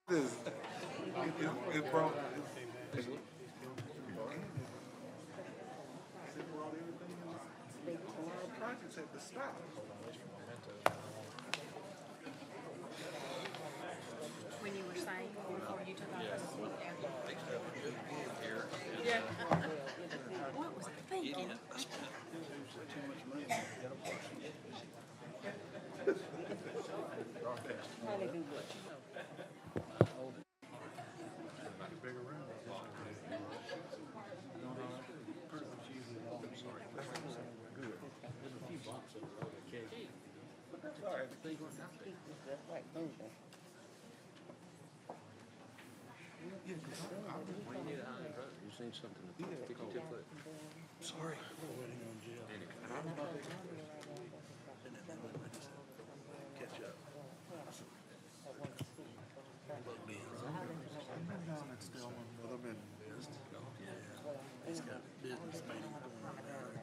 It brought. Projects had to stop. When you were saying before you took off the seat. Yeah. What was I thinking? You seen something? 52 foot. Sorry. Catch up. I've been down at Stillman, but I've been missed. Yeah. He's got business meeting going on there.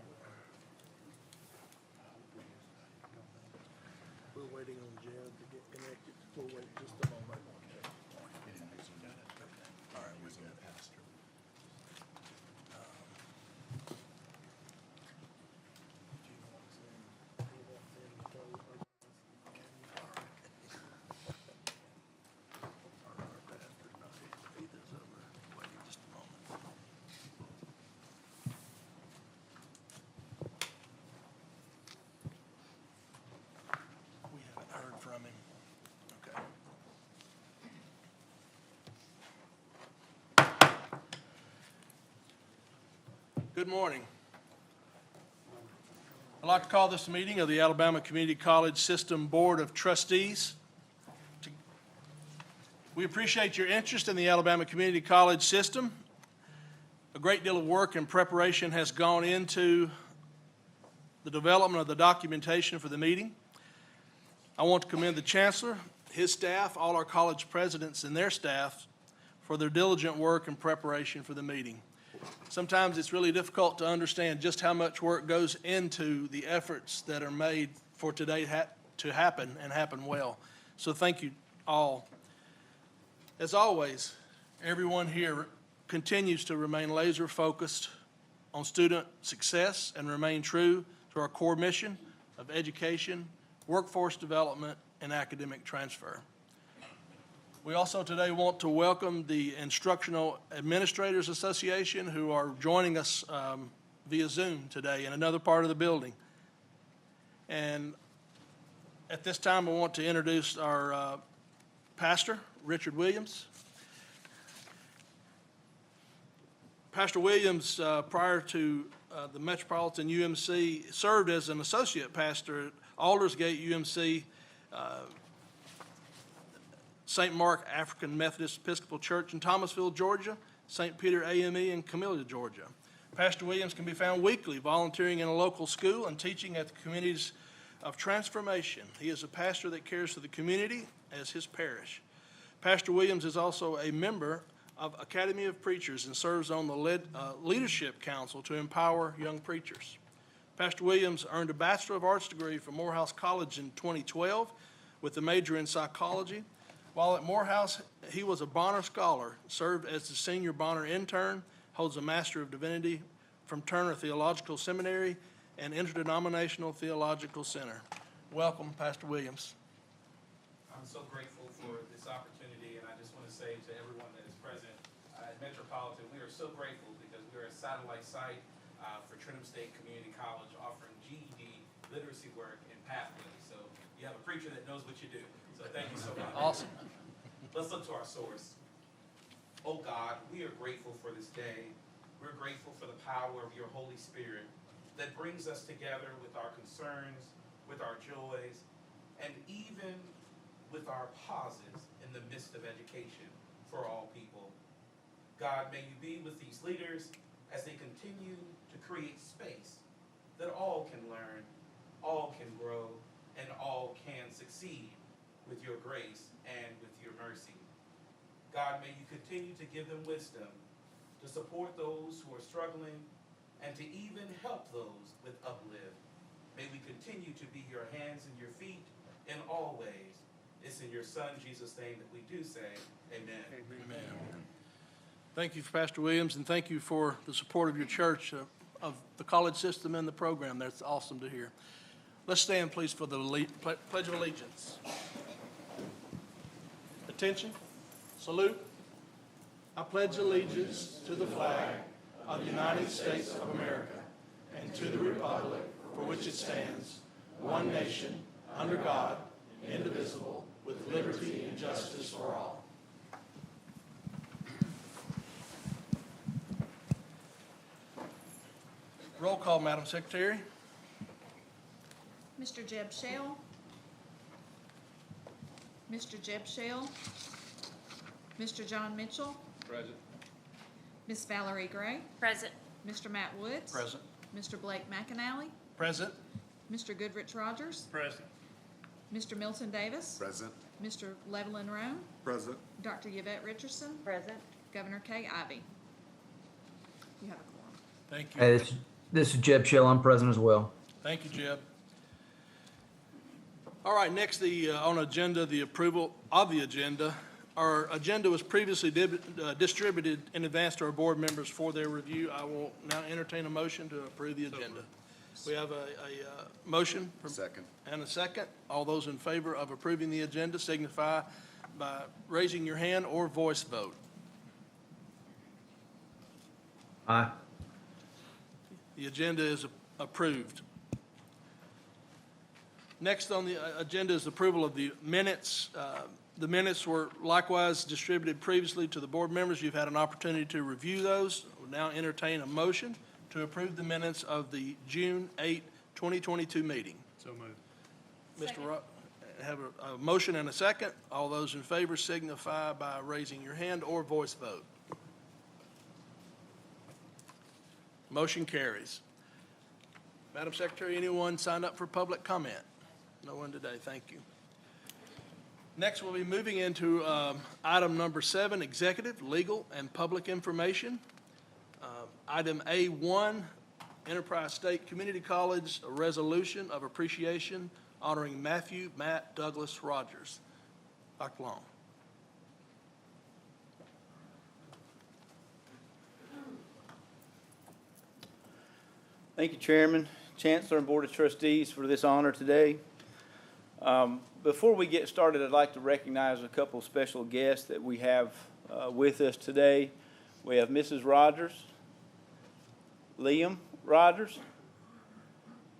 We're waiting on Jed to get connected. We'll wait just a moment. All right, we got Pastor. We haven't heard from him. Okay. Good morning. I'd like to call this meeting of the Alabama Community College System Board of Trustees. We appreciate your interest in the Alabama Community College system. A great deal of work and preparation has gone into the development of the documentation for the meeting. I want to commend the Chancellor, his staff, all our college presidents and their staff for their diligent work and preparation for the meeting. Sometimes it's really difficult to understand just how much work goes into the efforts that are made for today to happen and happen well. So thank you all. As always, everyone here continues to remain laser focused on student success and remain true to our core mission of education, workforce development, and academic transfer. We also today want to welcome the Instructional Administrators Association, who are joining us via Zoom today in another part of the building. And at this time, I want to introduce our pastor, Richard Williams. Pastor Williams, prior to the Metropolitan UMC, served as an associate pastor at Aldersgate UMC, St. Mark African Methodist Episcopal Church in Thomasville, Georgia, St. Peter AME in Camellia, Georgia. Pastor Williams can be found weekly volunteering in a local school and teaching at the Communities of Transformation. He is a pastor that cares for the community as his parish. Pastor Williams is also a member of Academy of Preachers and serves on the Leadership Council to empower young preachers. Pastor Williams earned a Bachelor of Arts degree from Morehouse College in 2012 with a major in psychology. While at Morehouse, he was a Bonner Scholar, served as the Senior Bonner Intern, holds a Master of Divinity from Turner Theological Seminary and Interdenominational Theological Center. Welcome, Pastor Williams. I'm so grateful for this opportunity, and I just want to say to everyone that is present at Metropolitan, we are so grateful because we are a satellite site for Shelton State Community College offering GED literacy work and pathways. So you have a preacher that knows what you do. So thank you so much. Awesome. Let's look to our source. Oh God, we are grateful for this day. We're grateful for the power of your Holy Spirit that brings us together with our concerns, with our joys, and even with our pauses in the midst of education for all people. God, may you be with these leaders as they continue to create space that all can learn, all can grow, and all can succeed with your grace and with your mercy. God, may you continue to give them wisdom to support those who are struggling and to even help those with uplift. May we continue to be your hands and your feet in all ways. It's in your Son, Jesus' name, that we do say, amen. Amen. Thank you, Pastor Williams, and thank you for the support of your church, of the college system and the program. That's awesome to hear. Let's stand, please, for the Pledge of Allegiance. Attention. Salute. I pledge allegiance to the flag of the United States of America and to the republic for which it stands, one nation, under God, indivisible, with liberty and justice for all. Roll call, Madam Secretary. Mr. Jeb Shell. Mr. Jeb Shell. Mr. John Mitchell. Present. Miss Valerie Gray. Present. Mr. Matt Woods. Present. Mr. Blake McAnally. Present. Mr. Goodrich Rogers. Present. Mr. Milton Davis. Present. Mr. Levelyn Roan. Present. Dr. Yvette Richardson. Present. Governor Kay Ivey. You have a quorum. Thank you. Hey, this is Jeb Shell. I'm present as well. Thank you, Jeb. All right, next on agenda, the approval of the agenda. Our agenda was previously distributed in advance to our board members for their review. I will now entertain a motion to approve the agenda. We have a motion Second. and a second. All those in favor of approving the agenda signify by raising your hand or voice vote. Aye. The agenda is approved. Next on the agenda is approval of the minutes. The minutes were likewise distributed previously to the board members. You've had an opportunity to review those. We'll now entertain a motion to approve the minutes of the June 8, 2022 meeting. So moved. Mr. Rock, have a motion and a second. All those in favor signify by raising your hand or voice vote. Motion carries. Madam Secretary, anyone signed up for public comment? No one today, thank you. Next, we'll be moving into item number 7, executive, legal, and public information. Item A1, Enterprise State Community College, a resolution of appreciation honoring Matthew Matt Douglas Rogers. Dr. Long. Thank you, Chairman, Chancellor, and Board of Trustees for this honor today. Before we get started, I'd like to recognize a couple of special guests that we have with us today. We have Mrs. Rogers, Liam Rogers,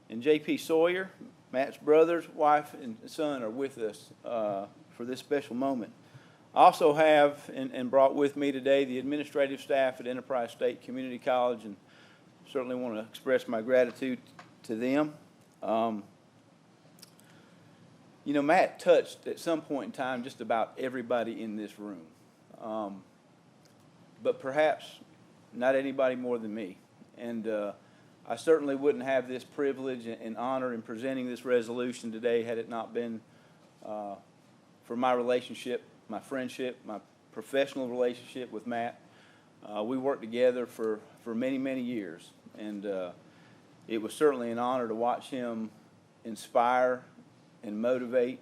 and J.P. Sawyer. Matt's brothers, wife, and son are with us for this special moment. I also have and brought with me today the administrative staff at Enterprise State Community College, and certainly want to express my gratitude to them. You know, Matt touched at some point in time just about everybody in this room, but perhaps not anybody more than me. And I certainly wouldn't have this privilege and honor in presenting this resolution today had it not been for my relationship, my friendship, my professional relationship with Matt. We worked together for many, many years, and it was certainly an honor to watch him inspire and motivate,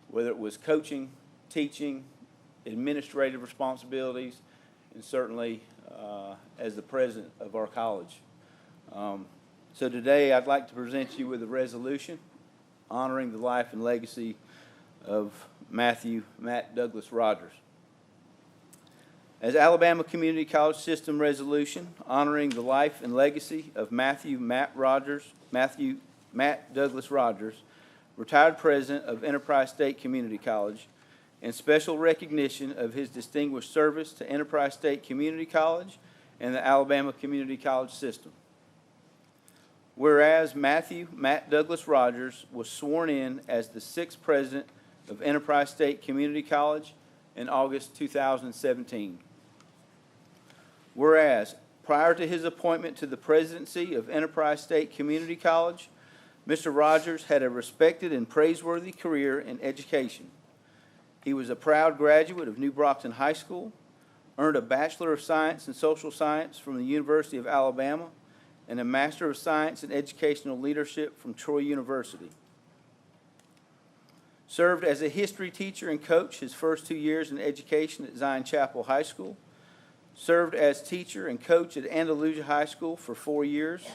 whether it was coaching, teaching, administrative responsibilities, and certainly as the president of our college. So today I'd like to present you with a resolution honoring the life and legacy of Matthew Matt Douglas Rogers. As Alabama Community College System resolution honoring the life and legacy of Matthew Matt Douglas Rogers, retired president of Enterprise State Community College, and special recognition of his distinguished service to Enterprise State Community College and the Alabama Community College System. Whereas Matthew Matt Douglas Rogers was sworn in as the 6th president of Enterprise State Community College in August 2017. Whereas prior to his appointment to the presidency of Enterprise State Community College, Mr. Rogers had a respected and praiseworthy career in education. He was a proud graduate of New Brockton High School, earned a Bachelor of Science in Social Science from the University of Alabama, and a Master of Science in Educational Leadership from Troy University. served as a history teacher and coach his first 2 years in education at Zion Chapel High School, served as teacher and coach at Andalusia High School for 4 years,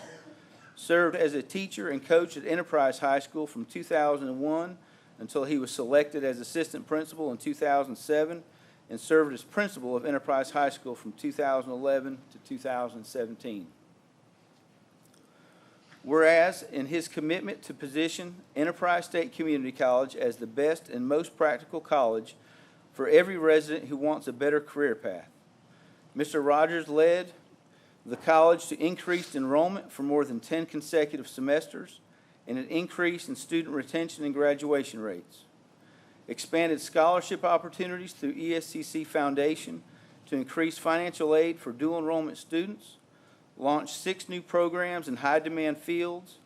served as a teacher and coach at Enterprise High School from 2001 until he was selected as assistant principal in 2007, and served as principal of Enterprise High School from 2011 to 2017. Whereas, in his commitment to position Enterprise State Community College as the best and most practical college for every resident who wants a better career path, Mr. Rogers led the college to increased enrollment for more than 10 consecutive semesters and an increase in student retention and graduation rates, expanded scholarship opportunities through ESCC Foundation to increase financial aid for dual enrollment students, launched 6 new programs in high-demand fields,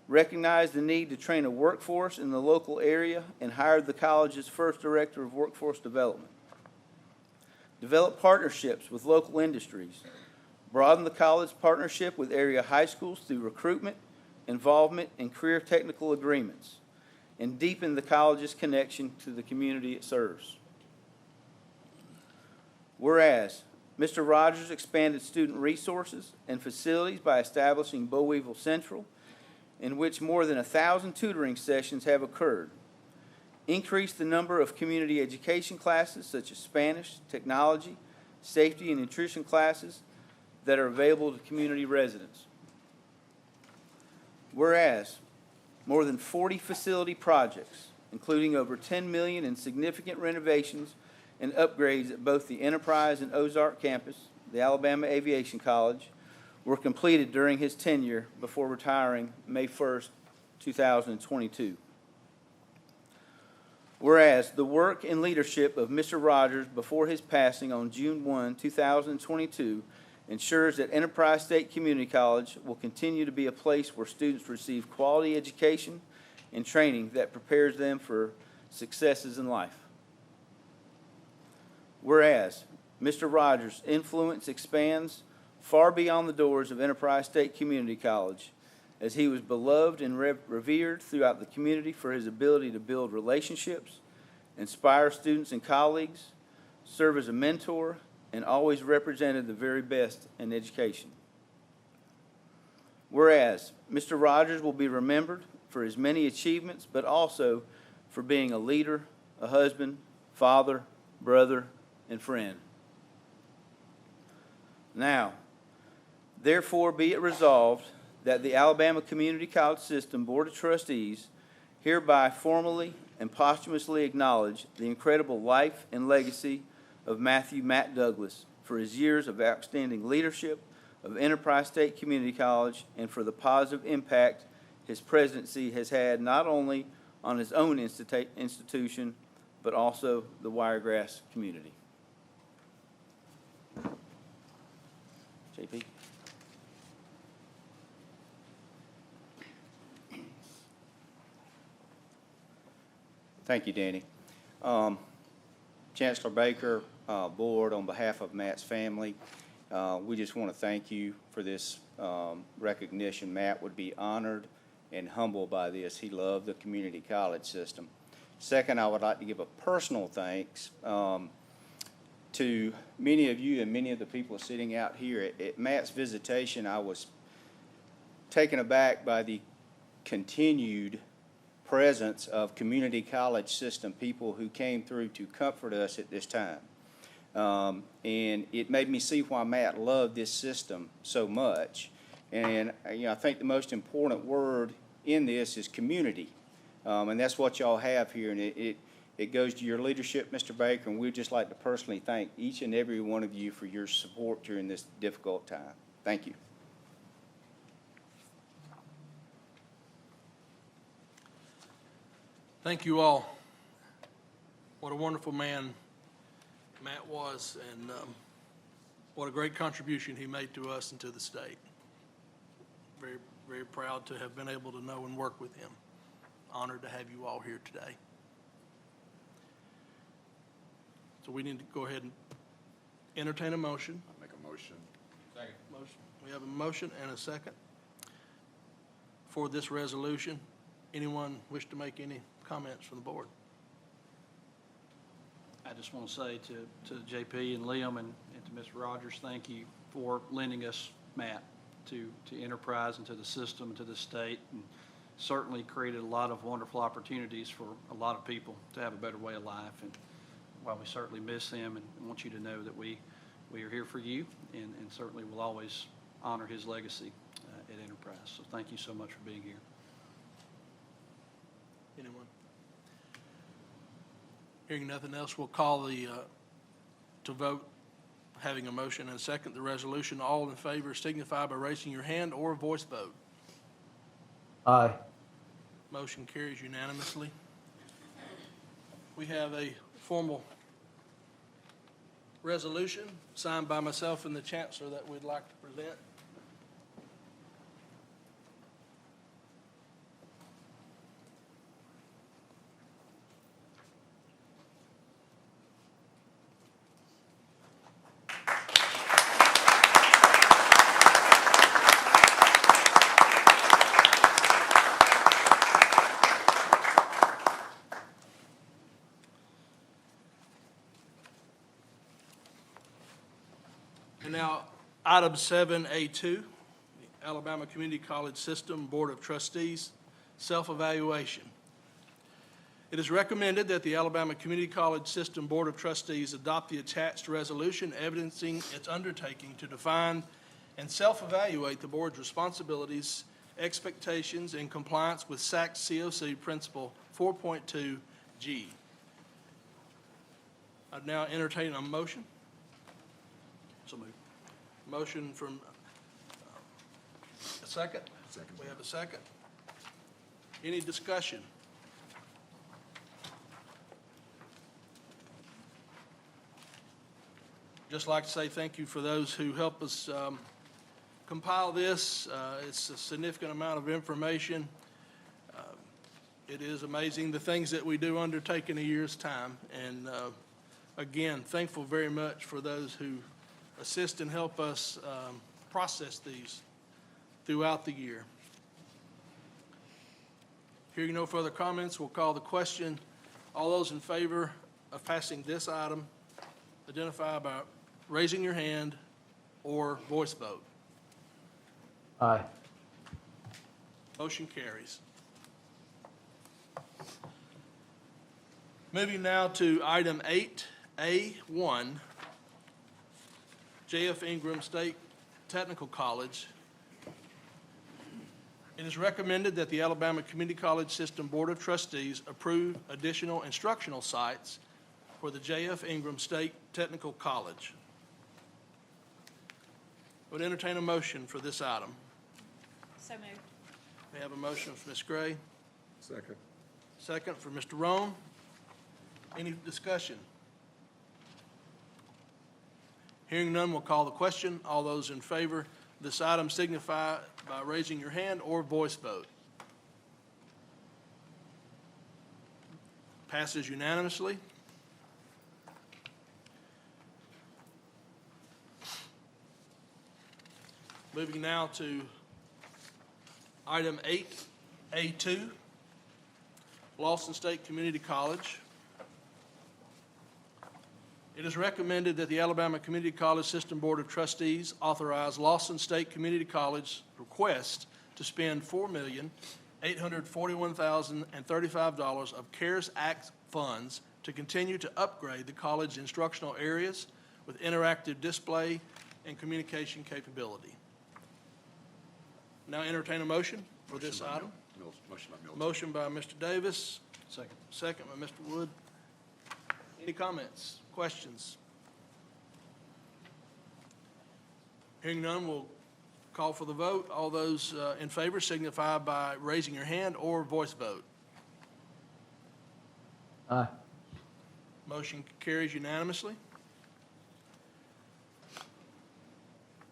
recognized the need to train a workforce in the local area, and hired the college's first director of workforce development, developed partnerships with local industries, broadened the college's partnership with area high schools through recruitment, involvement, and career technical agreements, and deepen the college's connection to the community it serves. Whereas, Mr. Rogers expanded student resources and facilities by establishing Boll Weevil Central, in which more than 1,000 tutoring sessions have occurred, increased the number of community education classes such as Spanish, technology, safety, and nutrition classes that are available to community residents. Whereas, more than 40 facility projects, including over $10 million in significant renovations and upgrades at both the Enterprise and Ozark campus, the Alabama Aviation College, were completed during his tenure before retiring May 1st, 2022. Whereas the work and leadership of Mr. Rogers before his passing on June 1, 2022, ensures that Enterprise State Community College will continue to be a place where students receive quality education and training that prepares them for successes in life. Whereas Mr. Rogers' influence expands far beyond the doors of Enterprise State Community College, as he was beloved and revered throughout the community for his ability to build relationships, inspire students and colleagues, serve as a mentor, and always represented the very best in education. Whereas Mr. Rogers will be remembered for his many achievements, but also for being a leader, a husband, father, brother, and friend. Now, therefore be it resolved that the Alabama Community College System Board of Trustees hereby formally and posthumously acknowledge the incredible life and legacy of Matthew "Matt" Douglas for his years of outstanding leadership of Enterprise State Community College and for the positive impact his presidency has had not only on his own institution, but also the Wiregrass community. JP. Thank you, Danny. Chancellor Baker, Board, on behalf of Matt's family, we just want to thank you for this recognition. Matt would be honored and humbled by this. He loved the community college system. Second, I would like to give a personal thanks to many of you and many of the people sitting out here. At Matt's visitation, I was taken aback by the continued presence of community college system people who came through to comfort us at this time. And it made me see why Matt loved this system so much. And I think the most important word in this is community. And that's what y'all have here. And it goes to your leadership, Mr. Baker, and we'd just like to personally thank each and every one of you for your support during this difficult time. Thank you. Thank you all. What a wonderful man Matt was, and what a great contribution he made to us and to the state. Very, very proud to have been able to know and work with him. Honored to have you all here today. So we need to go ahead and entertain a motion. I'll make a motion. Second. Motion. We have a motion and a second for this resolution. Anyone wish to make any comments from the board? I just want to say to JP and Liam and to Mr. Rogers, thank you for lending us Matt to Enterprise and to the system and to the state, and certainly created a lot of wonderful opportunities for a lot of people to have a better way of life. And while we certainly miss him and want you to know that we are here for you, and certainly will always honor his legacy at Enterprise. So thank you so much for being here. Anyone? Hearing nothing else, we'll call to vote, having a motion and a second, the resolution. All in favor signify by raising your hand or voice vote. Aye. Motion carries unanimously. We have a formal resolution signed by myself and the Chancellor that we'd like to present. And now, item 7A2, the Alabama Community College System Board of Trustees, self-evaluation. It is recommended that the Alabama Community College System Board of Trustees adopt the attached resolution evidencing its undertaking to define and self-evaluate the board's responsibilities, expectations, and compliance with SAC COC Principle 4.2G. I'd now entertain a motion. So moved. Motion from a second? Second. We have a second. Any discussion? Just like to say thank you for those who help us compile this. It's a significant amount of information. It is amazing the things that we do undertake in a year's time. And again, thankful very much for those who assist and help us process these throughout the year. Hearing no further comments, we'll call the question. All those in favor of passing this item, identify by raising your hand or voice vote. Aye. Motion carries. Moving now to item 8A1, J.F. Ingram State Technical College. It is recommended that the Alabama Community College System Board of Trustees approve additional instructional sites for the J.F. Ingram State Technical College. I would entertain a motion for this item. So moved. We have a motion from Ms. Gray, Second. second for Mr. Roan. Any discussion? Hearing none, we'll call the question. All those in favor of this item signify by raising your hand or voice vote. Passes unanimously. Moving now to item 8A2, Shelton State Community College. It is recommended that the Alabama Community College System Board of Trustees authorize Shelton State Community College request to spend $4,841,035 of CARES Act funds to continue to upgrade the college instructional areas with interactive display and communication capability. Now entertain a motion for this item. Motion by Milton. Motion by Mr. Davis, Second. second by Mr. Wood. Any comments, questions? Hearing none, we'll call for the vote. All those in favor signify by raising your hand or voice vote. Aye. Motion carries unanimously.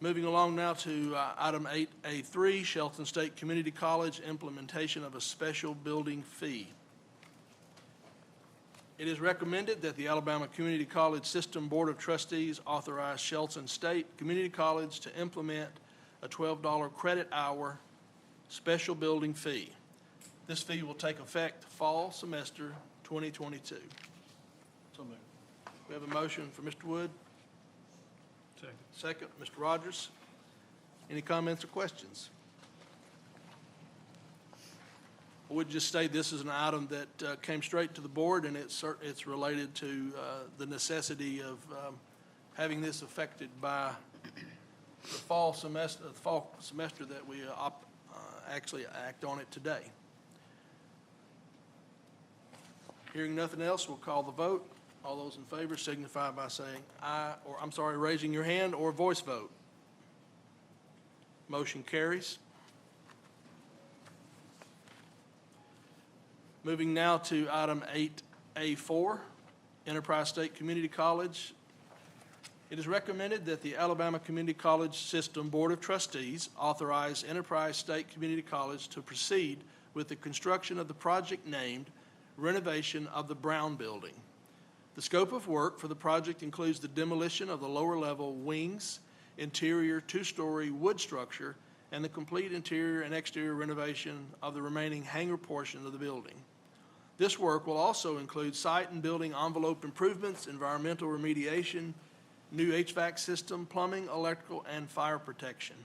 Moving along now to item 8A3, Shelton State Community College, implementation of a special building fee. It is recommended that the Alabama Community College System Board of Trustees authorize Shelton State Community College to implement a $12 credit hour special building fee. This fee will take effect fall semester 2022. So moved. We have a motion for Mr. Wood. Second, Mr. Rogers. Any comments or questions? I would just say this is an item that came straight to the board, and it's related to the necessity of having this affected by the fall semester that we actually act on it today. Hearing nothing else, we'll call the vote. All those in favor signify by saying aye, or I'm sorry, raising your hand or voice vote. Motion carries. Moving now to item 8A4, Enterprise State Community College. It is recommended that the Alabama Community College System Board of Trustees authorize Enterprise State Community College to proceed with the construction of the project named Renovation of the Brown Building. The scope of work for the project includes the demolition of the lower level wings, interior two-story wood structure, and the complete interior and exterior renovation of the remaining hangar portion of the building. This work will also include site and building envelope improvements, environmental remediation, new HVAC system, plumbing, electrical, and fire protection.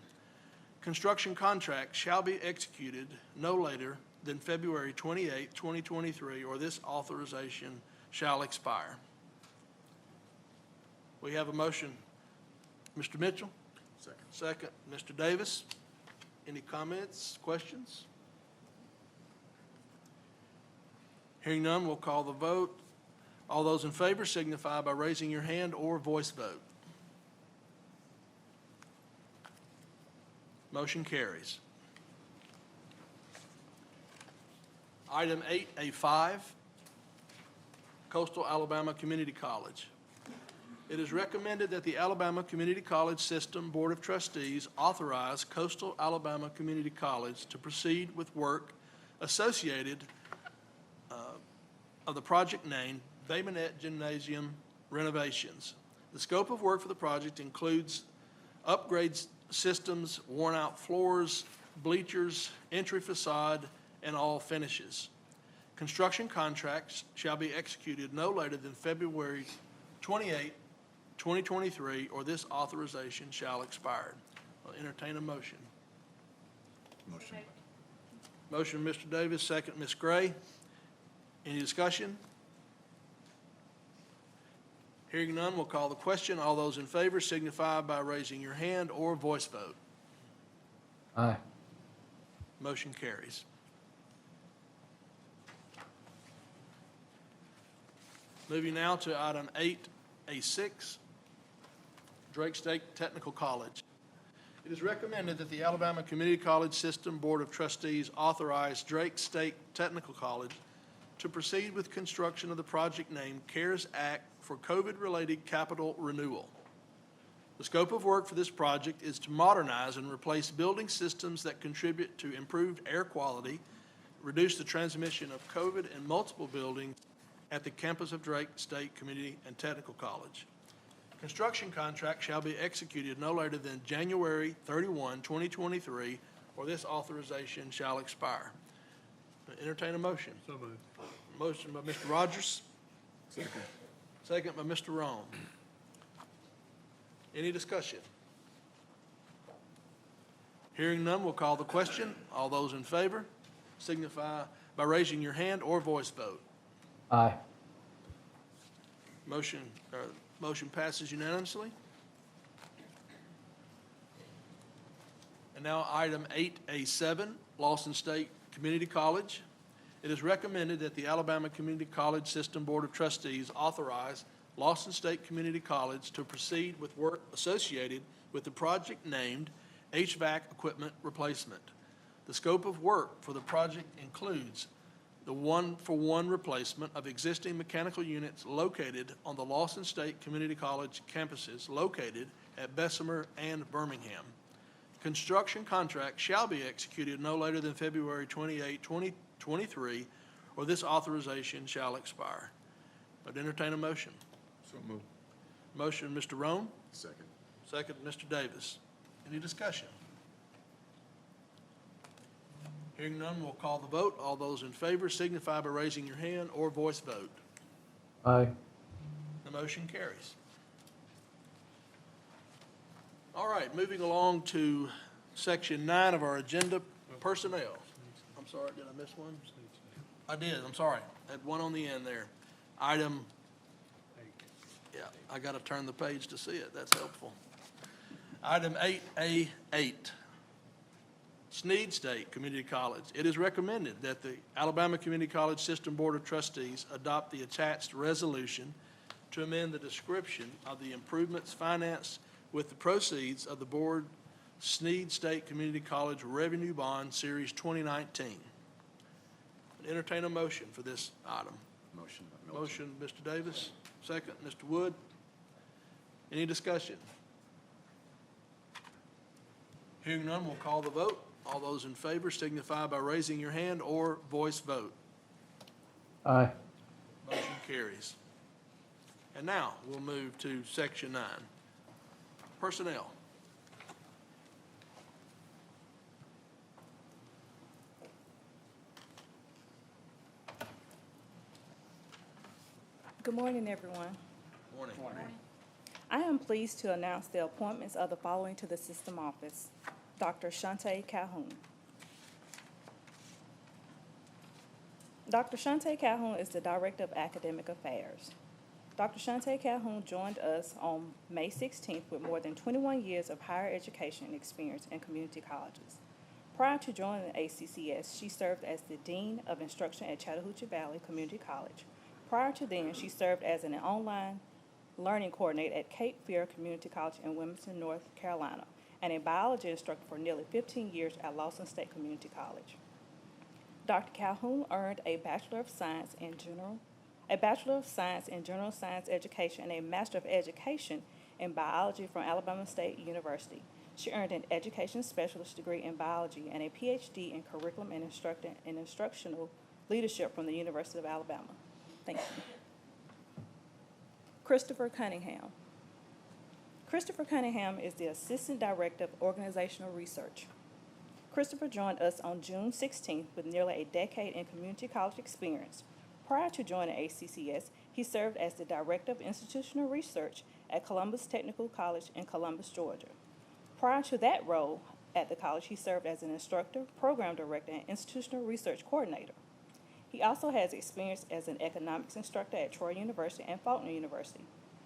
Construction contract shall be executed no later than February 28, 2023, or this authorization shall expire. We have a motion. Mr. Mitchell? Second. Second, Mr. Davis. Any comments, questions? Hearing none, we'll call the vote. All those in favor signify by raising your hand or voice vote. Motion carries. Item 8A5, Coastal Alabama Community College. It is recommended that the Alabama Community College System Board of Trustees authorize Coastal Alabama Community College to proceed with work associated of the project named Bay Minette Gymnasium renovations. The scope of work for the project includes upgrades, systems, worn-out floors, bleachers, entry facade, and all finishes. Construction contracts shall be executed no later than February 28, 2023, or this authorization shall expire. I'll entertain a motion. Motion. Motion, Mr. Davis, second, Ms. Gray. Any discussion? Hearing none, we'll call the question. All those in favor signify by raising your hand or voice vote. Aye. Motion carries. Moving now to item 8A6, Drake State Technical College. It is recommended that the Alabama Community College System Board of Trustees authorize Drake State Technical College to proceed with construction of the project named CARES Act for COVID-related capital renewal. The scope of work for this project is to modernize and replace building systems that contribute to improved air quality, reduce the transmission of COVID in multiple buildings at the campus of Drake State Community and Technical College. Construction contract shall be executed no later than January 31, 2023, or this authorization shall expire. Entertain a motion. So moved. Motion by Mr. Rogers, Second. second by Mr. Rome. Any discussion? Hearing none, we'll call the question. All those in favor signify by raising your hand or voice vote. Aye. Motion passes unanimously. And now item 8A7, Lawson State Community College. It is recommended that the Alabama Community College System Board of Trustees authorize Lawson State Community College to proceed with work associated with the project named HVAC equipment replacement. The scope of work for the project includes the one-for-one replacement of existing mechanical units located on the Lawson State Community College campuses located at Bessemer and Birmingham. Construction contract shall be executed no later than February 28, 2023, or this authorization shall expire. I'd entertain a motion. So moved. Motion, Mr. Rome. Second. Second, Mr. Davis. Any discussion? Hearing none, we'll call the vote. All those in favor signify by raising your hand or voice vote. Aye. The motion carries. All right, moving along to section 9 of our agenda, personnel. I'm sorry, did I miss one? I did, I'm sorry. Had one on the end there. Item, yeah, I got to turn the page to see it. That's helpful. Item 8A8, Sneed State Community College. It is recommended that the Alabama Community College System Board of Trustees adopt the attached resolution to amend the description of the improvements financed with the proceeds of the board Sneed State Community College Revenue Bond Series 2019. Entertain a motion for this item. Motion by Milton. Motion, Mr. Davis. Second, Mr. Wood. Any discussion? Hearing none, we'll call the vote. All those in favor signify by raising your hand or voice vote. Aye. Motion carries. And now, we'll move to section 9. Personnel. Good morning, everyone. Morning. I am pleased to announce the appointments of the following to the system office. Dr. Shante Calhoun. Dr. Shante Calhoun is the Director of Academic Affairs. Dr. Shante Calhoun joined us on May 16th with more than 21 years of higher education experience in community colleges. Prior to joining the ACCS, she served as the Dean of Instruction at Chattahoochee Valley Community College. Prior to then, she served as an online learning coordinator at Cape Fear Community College in Wilmington, North Carolina, and a biology instructor for nearly 15 years at Shelton State Community College. Dr. Calhoun earned a Bachelor of Science in General Science Education and a Master of Education in Biology from Alabama State University. She earned an Education Specialist degree in Biology and a PhD in Curriculum and Instructional Leadership from the University of Alabama. Thank you. Christopher Cunningham. Christopher Cunningham is the Assistant Director of Organizational Research. Christopher joined us on June 16th with nearly a decade in community college experience. Prior to joining ACCS, he served as the Director of Institutional Research at Columbus Technical College in Columbus, Georgia. Prior to that role at the college, he served as an instructor, program director, and institutional research coordinator. He also has experience as an economics instructor at Troy University and Faulkner University.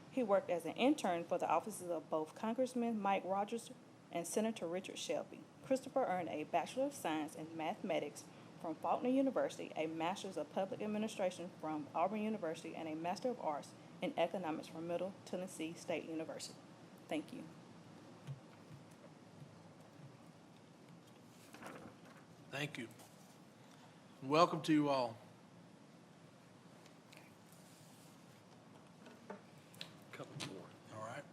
He worked as an intern for the offices of both Congressman Mike Rogers and Senator Richard Shelby. Christopher earned a Bachelor of Science in Mathematics from Faulkner University, a Master's of Public Administration from Auburn University, and a Master of Arts in Economics from Middle Tennessee State University. Thank you. Thank you. Welcome to you all. Couple more. All right.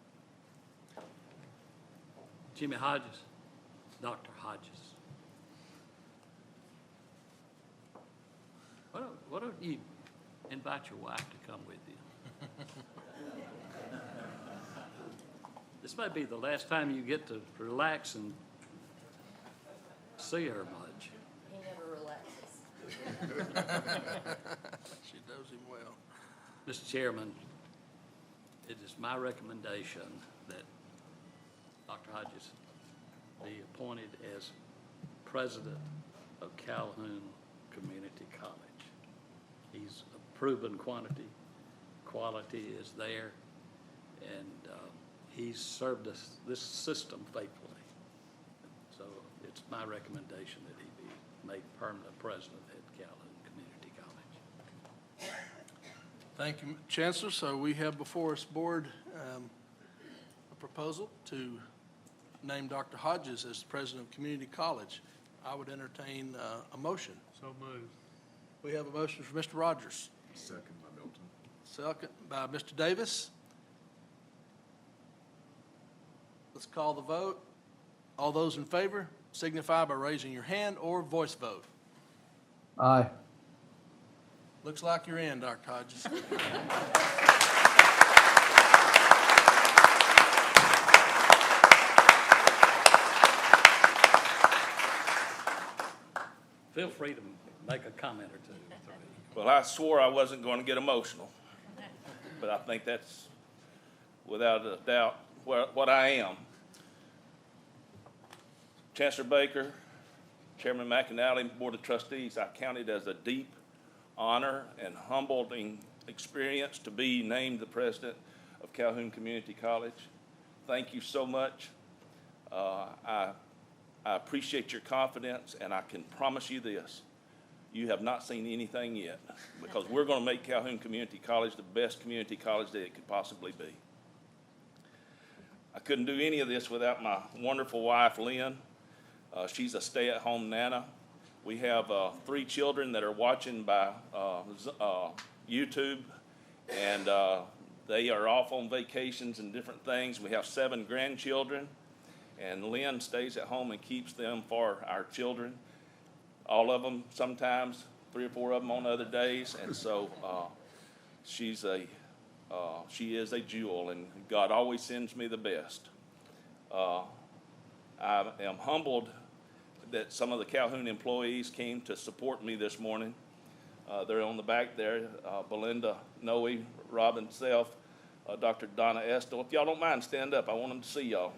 Jimmy Hodges, Dr. Hodges. Why don't you invite your wife to come with you? This may be the last time you get to relax and see her much. He never relaxes. She knows him well. Mr. Chairman, it is my recommendation that Dr. Hodges be appointed as president of Calhoun Community College. He's a proven quantity. Quality is there, and he's served this system faithfully. So it's my recommendation that he be made permanent president at Calhoun Community College. Thank you, Chancellor. So we have before us, Board, a proposal to name Dr. Hodges as president of Community College. I would entertain a motion. So moved. We have a motion for Mr. Rogers, Second by Milton. second by Mr. Davis. Let's call the vote. All those in favor signify by raising your hand or voice vote. Aye. Looks like you're in, Dr. Hodges. Feel free to make a comment or two. Well, I swore I wasn't going to get emotional. but I think that's without a doubt what I am. Chancellor Baker, Chairman McAnally, Board of Trustees, I count it as a deep honor and humbling experience to be named the president of Calhoun Community College. Thank you so much. I appreciate your confidence, and I can promise you this. You have not seen anything yet, because we're going to make Calhoun Community College the best community college that it could possibly be. I couldn't do any of this without my wonderful wife, Lynn. She's a stay-at-home nana. We have 3 children that are watching by YouTube, and they are off on vacations and different things. We have 7 grandchildren, and Lynn stays at home and keeps them for our children. All of them, sometimes 3 or 4 of them on other days, and so she is a jewel, and God always sends me the best. I am humbled that some of the Calhoun employees came to support me this morning. They're on the back there, Belinda Noe, Robin Self, Dr. Donna Estel. If y'all don't mind, stand up. I want them to see y'all.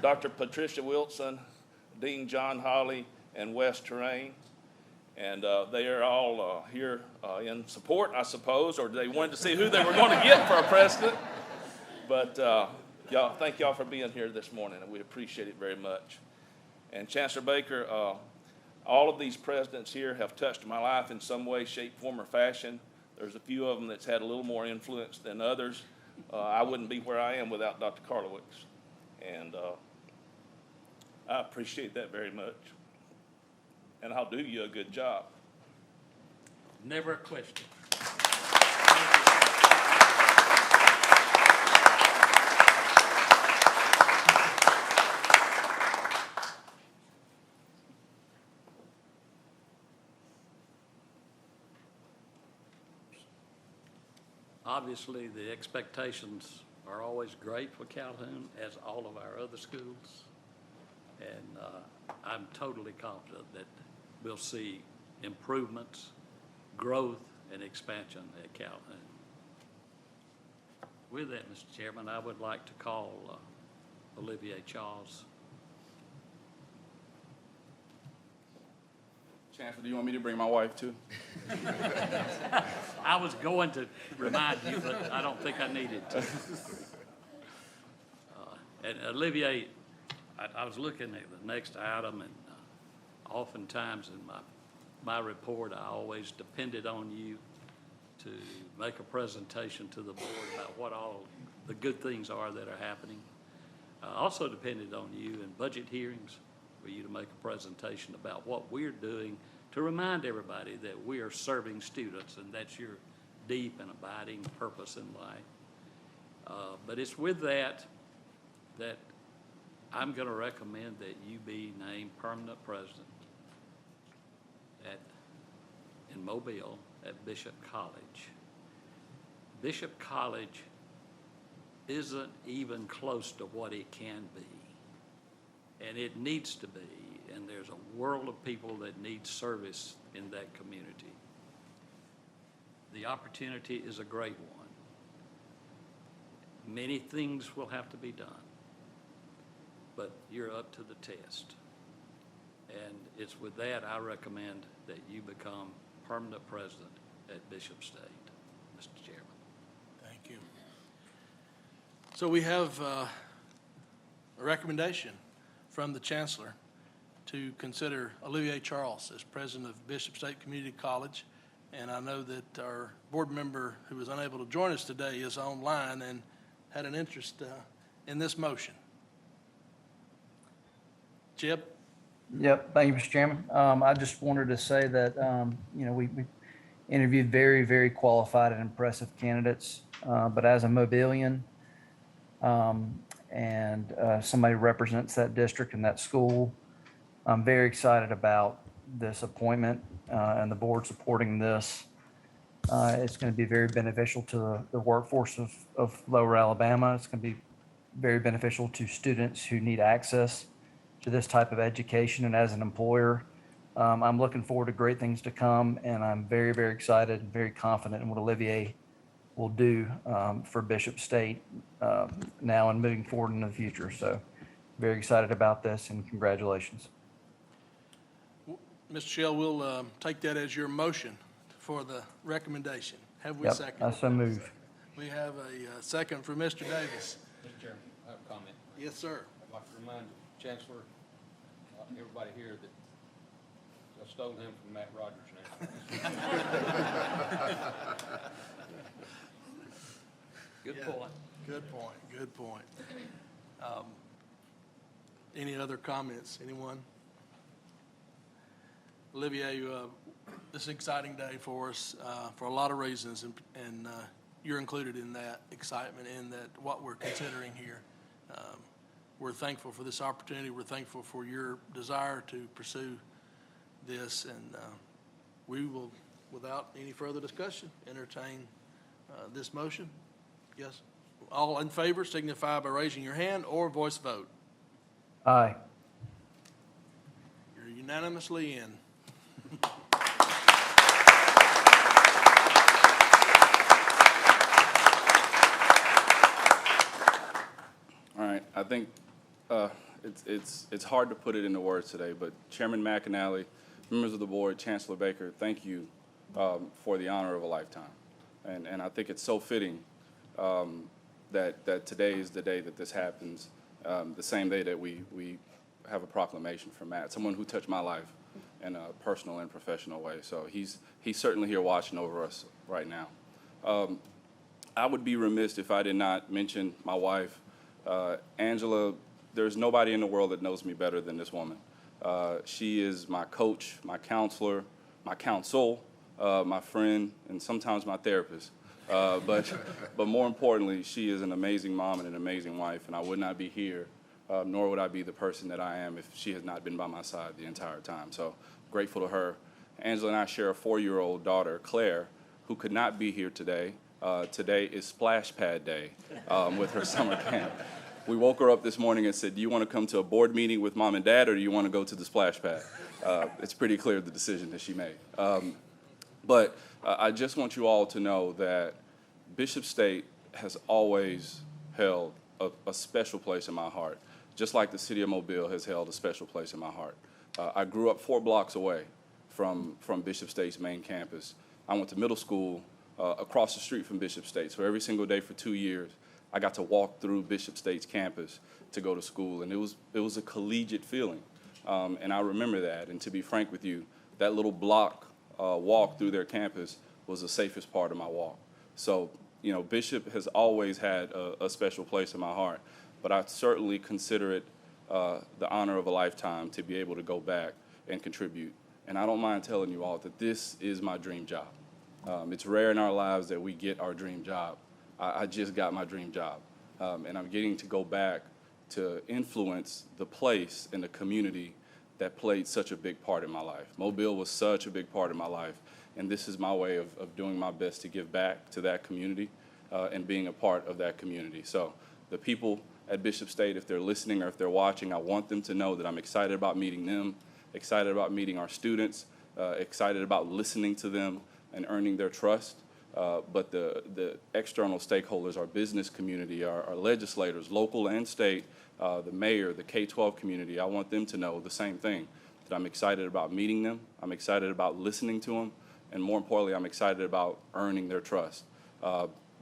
Dr. Patricia Wilson, Dean John Holly, and Wes Terrain. And they are all here in support, I suppose, or they wanted to see who they were going to get for a president. But y'all, thank y'all for being here this morning, and we appreciate it very much. And Chancellor Baker, all of these presidents here have touched my life in some way, shape, form, or fashion. There's a few of them that's had a little more influence than others. I wouldn't be where I am without Dr. Karlowicz. And I appreciate that very much. And I'll do you a good job. Never a question. Obviously, the expectations are always great for Calhoun, as all of our other schools. And I'm totally confident that we'll see improvements, growth, and expansion at Calhoun. With that, Mr. Chairman, I would like to call Olivier Charles. Chancellor, do you want me to bring my wife too? I was going to remind you, but I don't think I needed to. And Olivier, I was looking at the next item, and oftentimes in my report, I always depended on you to make a presentation to the board about what all the good things are that are happening. I also depended on you in budget hearings for you to make a presentation about what we're doing to remind everybody that we are serving students, and that's your deep and abiding purpose in life. But it's with that I'm going to recommend that you be named permanent president in Mobile at Bishop College. Bishop College isn't even close to what it can be, and it needs to be, and there's a world of people that need service in that community. The opportunity is a great one. Many things will have to be done, but you're up to the test. And it's with that I recommend that you become permanent president at Bishop State, Mr. Chairman. Thank you. So we have a recommendation from the Chancellor to consider Olivier Charles as president of Bishop State Community College. And I know that our board member who was unable to join us today is online and had an interest in this motion. Chip? Yep, thank you, Mr. Chairman. I just wanted to say that, we interviewed very, very qualified and impressive candidates. But as a Mobilian and somebody who represents that district and that school, I'm very excited about this appointment and the board supporting this. It's going to be very beneficial to the workforce of Lower Alabama. It's going to be very beneficial to students who need access to this type of education. And as an employer, I'm looking forward to great things to come, and I'm very, very excited and very confident in what Olivier will do for Bishop State now and moving forward in the future. So very excited about this, and congratulations. Mr. Shell, we'll take that as your motion for the recommendation. Have we Yep, seconded? I so move. We have a second from Mr. Davis. Mr. Chairman, I have a comment. Yes, sir. I'd like to remind the Chancellor, everybody here that I stole him from Matt Rogers now. Good Yeah. point. Good point, good point. Any other comments, anyone? Olivier, this is an exciting day for us for a lot of reasons, and you're included in that excitement and that what we're considering here. We're thankful for this opportunity. We're thankful for your desire to pursue this, and we will, without any further discussion, entertain this motion. Yes? All in favor signify by raising your hand or voice vote. Aye. You're unanimously in. All right, I think it's hard to put it into words today, but Chairman McAnally, members of the board, Chancellor Baker, thank you for the honor of a lifetime. And I think it's so fitting that today is the day that this happens, the same day that we have a proclamation from Matt, someone who touched my life in a personal and professional way. So he's certainly here watching over us right now. I would be remiss if I did not mention my wife, Angela. There's nobody in the world that knows me better than this woman. She is my coach, my counselor, my counsel, my friend, and sometimes my therapist. But more importantly, she is an amazing mom and an amazing wife, and I would not be here, nor would I be the person that I am if she had not been by my side the entire time. So grateful to her. Angela and I share a 4-year-old daughter, Claire, who could not be here today. Today is Splash Pad Day with her summer camp. We woke her up this morning and said, do you want to come to a board meeting with mom and dad, or do you want to go to the splash pad? It's pretty clear the decision that she made. But I just want you all to know that Bishop State has always held a special place in my heart, just like the city of Mobile has held a special place in my heart. I grew up 4 blocks away from Bishop State's main campus. I went to middle school across the street from Bishop State, so every single day for 2 years, I got to walk through Bishop State's campus to go to school, and it was a collegiate feeling, and I remember that. And to be frank with you, that little block walk through their campus was the safest part of my walk. So, you know, Bishop has always had a special place in my heart, but I certainly consider it the honor of a lifetime to be able to go back and contribute. And I don't mind telling you all that this is my dream job. It's rare in our lives that we get our dream job. I just got my dream job, and I'm getting to go back to influence the place and the community that played such a big part in my life. Mobile was such a big part of my life, and this is my way of doing my best to give back to that community and being a part of that community. So the people at Bishop State, if they're listening or if they're watching, I want them to know that I'm excited about meeting them, excited about meeting our students, excited about listening to them and earning their trust. But the external stakeholders, our business community, our legislators, local and state, the mayor, the K-12 community, I want them to know the same thing, that I'm excited about meeting them, I'm excited about listening to them, and more importantly, I'm excited about earning their trust.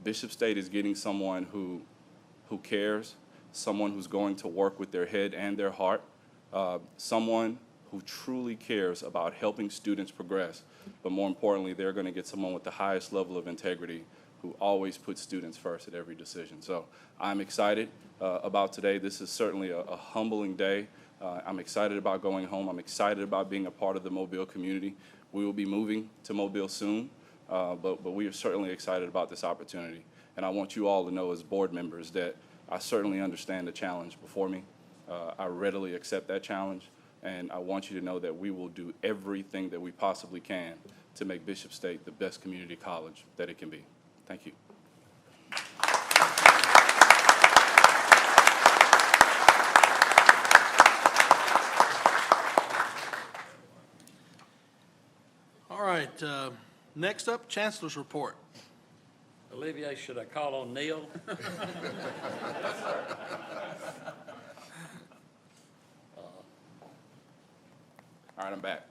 Bishop State is getting someone who cares, someone who's going to work with their head and their heart, someone who truly cares about helping students progress. But more importantly, they're going to get someone with the highest level of integrity who always puts students first at every decision. So I'm excited about today. This is certainly a humbling day. I'm excited about going home. I'm excited about being a part of the Mobile community. We will be moving to Mobile soon, but we are certainly excited about this opportunity. And I want you all to know as board members that I certainly understand the challenge before me. I readily accept that challenge. And I want you to know that we will do everything that we possibly can to make Bishop State the best community college that it can be. Thank you. All right, next up, Chancellor's report. Olivier, should I call on Neil? All right, I'm back.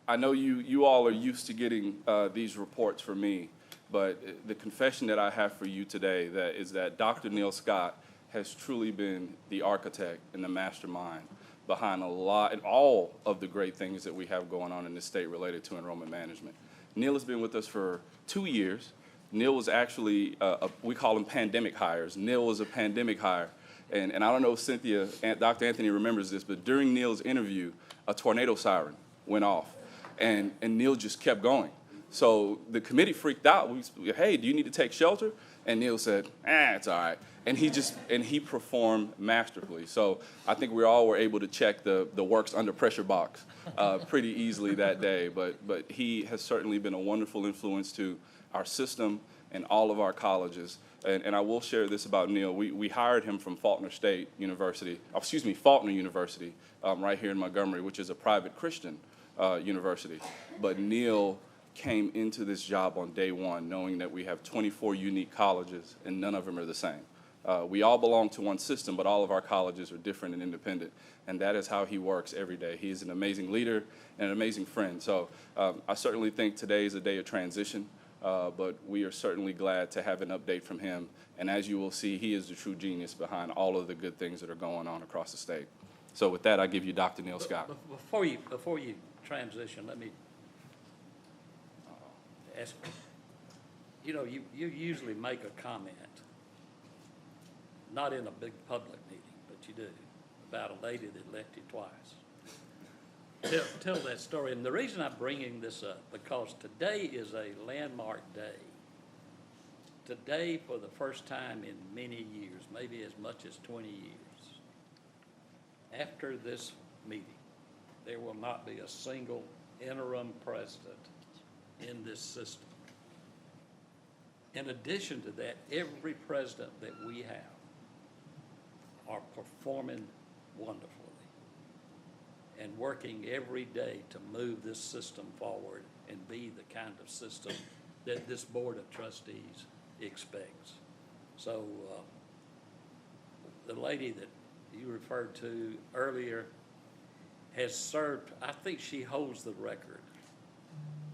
I know you all are used to getting these reports from me, but the confession that I have for you today is that Dr. Neil Scott has truly been the architect and the mastermind behind a lot and all of the great things that we have going on in this state related to enrollment management. Neil has been with us for 2 years. Neil was actually, we call him pandemic hires. Neil was a pandemic hire. And I don't know if Cynthia, Dr. Anthony remembers this, but during Neil's interview, a tornado siren went off. And Neil just kept going. So the committee freaked out. Hey, do you need to take shelter? And Neil said, it's all right. And he performed masterfully. So I think we all were able to check the works under pressure box pretty easily that day. But he has certainly been a wonderful influence to our system and all of our colleges. And I will share this about Neil. We hired him from Faulkner University, right here in Montgomery, which is a private Christian university. But Neil came into this job on day one knowing that we have 24 unique colleges and none of them are the same. We all belong to one system, but all of our colleges are different and independent, and that is how he works every day. He is an amazing leader and an amazing friend. So I certainly think today is a day of transition, but we are certainly glad to have an update from him. And as you will see, he is the true genius behind all of the good things that are going on across the state. So with that, I give you Dr. Neil Scott. Before you transition, let me ask, you usually make a comment, not in a big public meeting, but you do, about a lady that left you twice. Tell that story. And the reason I'm bringing this up, because today is a landmark day. Today, for the first time in many years, maybe as much as 20 years, after this meeting, there will not be a single interim president in this system. In addition to that, every president that we have are performing wonderfully and working every day to move this system forward and be the kind of system that this Board of Trustees expects. So the lady that you referred to earlier has served, I think she holds the record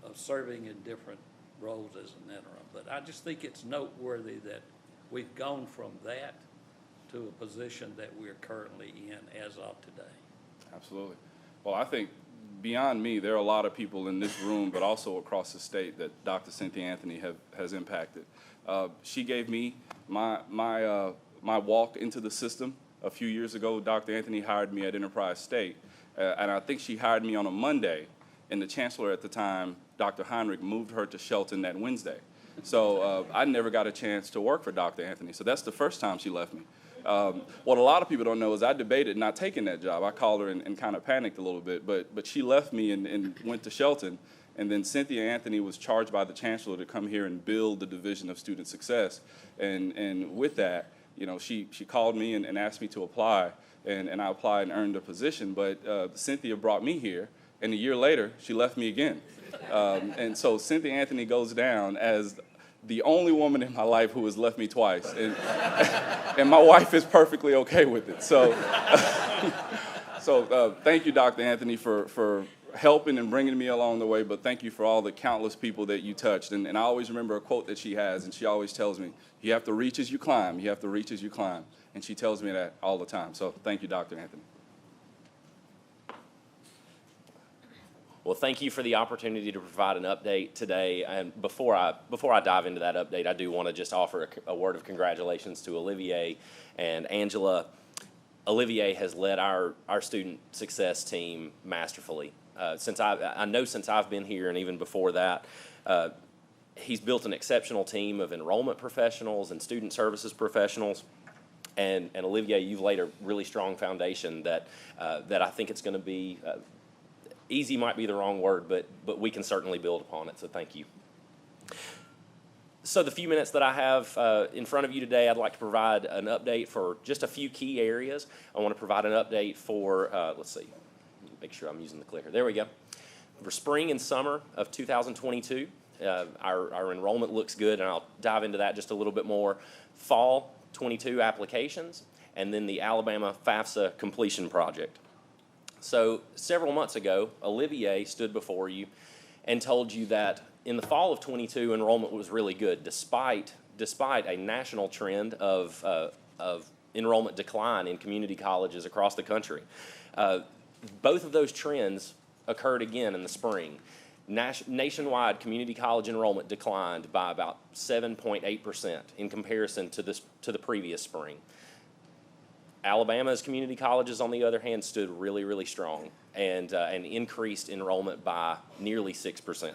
of serving in different roles as an interim. But I just think it's noteworthy that we've gone from that to a position that we're currently in as of today. Absolutely. Well, I think beyond me, there are a lot of people in this room, but also across the state that Dr. Cynthia Anthony has impacted. She gave me my walk into the system a few years ago. Dr. Anthony hired me at Enterprise State, and I think she hired me on a Monday, and the Chancellor at the time, Dr. Heinrich, moved her to Shelton that Wednesday. So I never got a chance to work for Dr. Anthony, so that's the first time she left me. What a lot of people don't know is I debated not taking that job. I called her and kind of panicked a little bit, but she left me and went to Shelton. And then Cynthia Anthony was charged by the Chancellor to come here and build the Division of Student Success. And with that, she called me and asked me to apply, and I applied and earned a position. But Cynthia brought me here, and a year later, she left me again. And so Cynthia Anthony goes down as the only woman in my life who has left me twice. And my wife is perfectly okay with it. So, thank you, Dr. Anthony, for helping and bringing me along the way, but thank you for all the countless people that you touched. And I always remember a quote that she has, and she always tells me, you have to reach as you climb, you have to reach as you climb. And she tells me that all the time. So thank you, Dr. Anthony. Well, thank you for the opportunity to provide an update today. And before I dive into that update, I do want to just offer a word of congratulations to Olivier and Angela. Olivier has led our student success team masterfully. Since I've been here, and even before that, he's built an exceptional team of enrollment professionals and student services professionals. And Olivier, you've laid a really strong foundation that I think it's going to be. Easy might be the wrong word, but we can certainly build upon it, so thank you. So the few minutes that I have in front of you today, I'd like to provide an update for just a few key areas. I want to provide an update for, let's see, make sure I'm using the clicker. There we go. For spring and summer of 2022, Our enrollment looks good, and I'll dive into that just a little bit more. Fall 22 applications, and then the Alabama FAFSA completion project. So several months ago, Olivier stood before you and told you that in the fall of 22, enrollment was really good, despite a national trend of enrollment decline in community colleges across the country. Both of those trends occurred again in the spring. Nationwide community college enrollment declined by about 7.8% in comparison to the previous spring. Alabama's community colleges, on the other hand, stood really, really strong and increased enrollment by nearly 6%.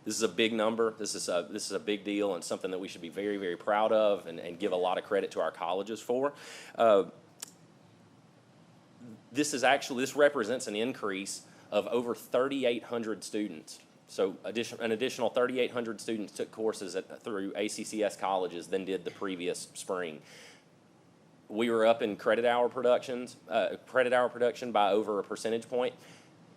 This is a big number. This is a big deal, and something that we should be very, very proud of and give a lot of credit to our colleges for. This represents an increase of over 3,800 students. So an additional 3,800 students took courses through ACCS colleges than did the previous spring. We were up in credit hour production by over a percentage point.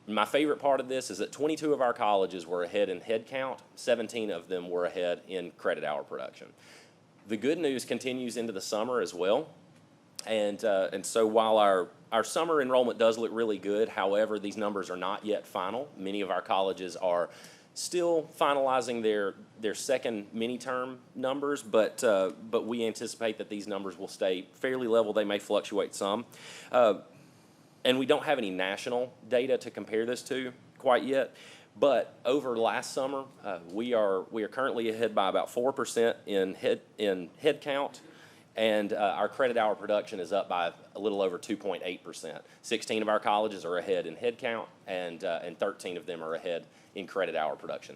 My favorite part of this is that 22 of our colleges were ahead in head count, 17 of them were ahead in credit hour production. The good news continues into the summer as well. And so while our summer enrollment does look really good, however, these numbers are not yet final. Many of our colleges are still finalizing their second mini-term numbers, but we anticipate that these numbers will stay fairly level. They may fluctuate some. And we don't have any national data to compare this to quite yet. But over last summer, we are currently ahead by about 4% in head count. And our credit hour production is up by a little over 2.8%. 16 of our colleges are ahead in head count, and 13 of them are ahead in credit hour production.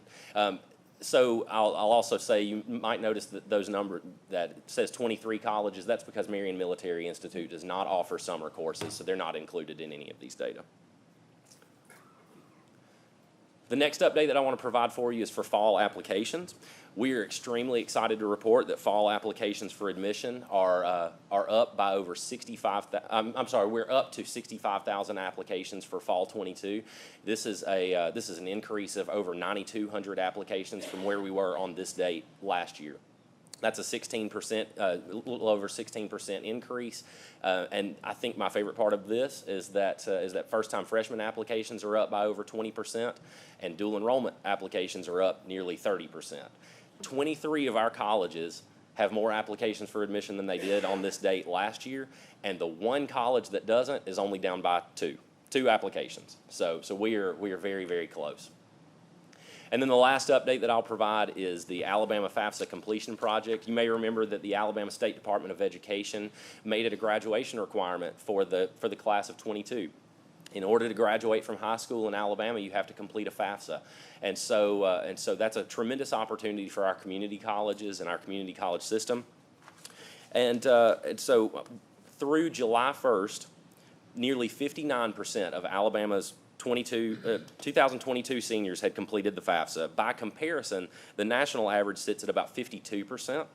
So I'll also say you might notice that those numbers that says 23 colleges, that's because Marion Military Institute does not offer summer courses, so they're not included in any of these data. The next update that I want to provide for you is for fall applications. We are extremely excited to report that fall applications for admission are up by over 65,000. We're up to 65,000 applications for fall 22. This is an increase of over 9,200 applications from where we were on this date last year. That's a 16%, a little over 16% increase. And I think my favorite part of this is that first-time freshman applications are up by over 20%, and dual enrollment applications are up nearly 30%. 23 of our colleges have more applications for admission than they did on this date last year, and the one college that doesn't is only down by two applications. So we are very, very close. And then the last update that I'll provide is the Alabama FAFSA completion project. You may remember that the Alabama State Department of Education made it a graduation requirement for the class of 22. In order to graduate from high school in Alabama, you have to complete a FAFSA. And so that's a tremendous opportunity for our community colleges and our community college system. And so through July 1st, nearly 59% of Alabama's 2022 seniors had completed the FAFSA. By comparison, the national average sits at about 52%.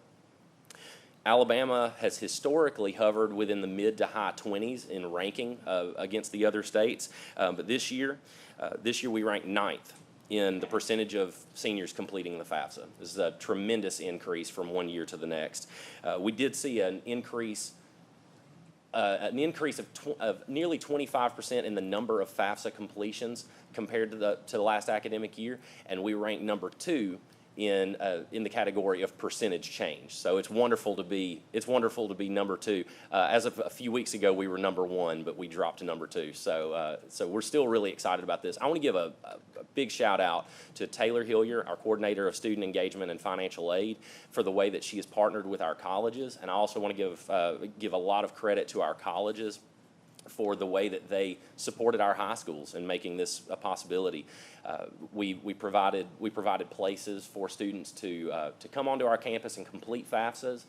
Alabama has historically hovered within the mid to high 20s in ranking against the other states, but this year we ranked 9th in the percentage of seniors completing the FAFSA. This is a tremendous increase from one year to the next. We did see an increase of nearly 25% in the number of FAFSA completions compared to the last academic year, and we ranked number 2 in the category of percentage change. So it's wonderful to be number 2. As of a few weeks ago, we were number 1, but we dropped to number 2. So we're still really excited about this. I want to give a big shout out to Taylor Hillier, our coordinator of student engagement and financial aid, for the way that she has partnered with our colleges. And I also want to give a lot of credit to our colleges for the way that they supported our high schools in making this a possibility. We provided places for students to come onto our campus and complete FAFSAs.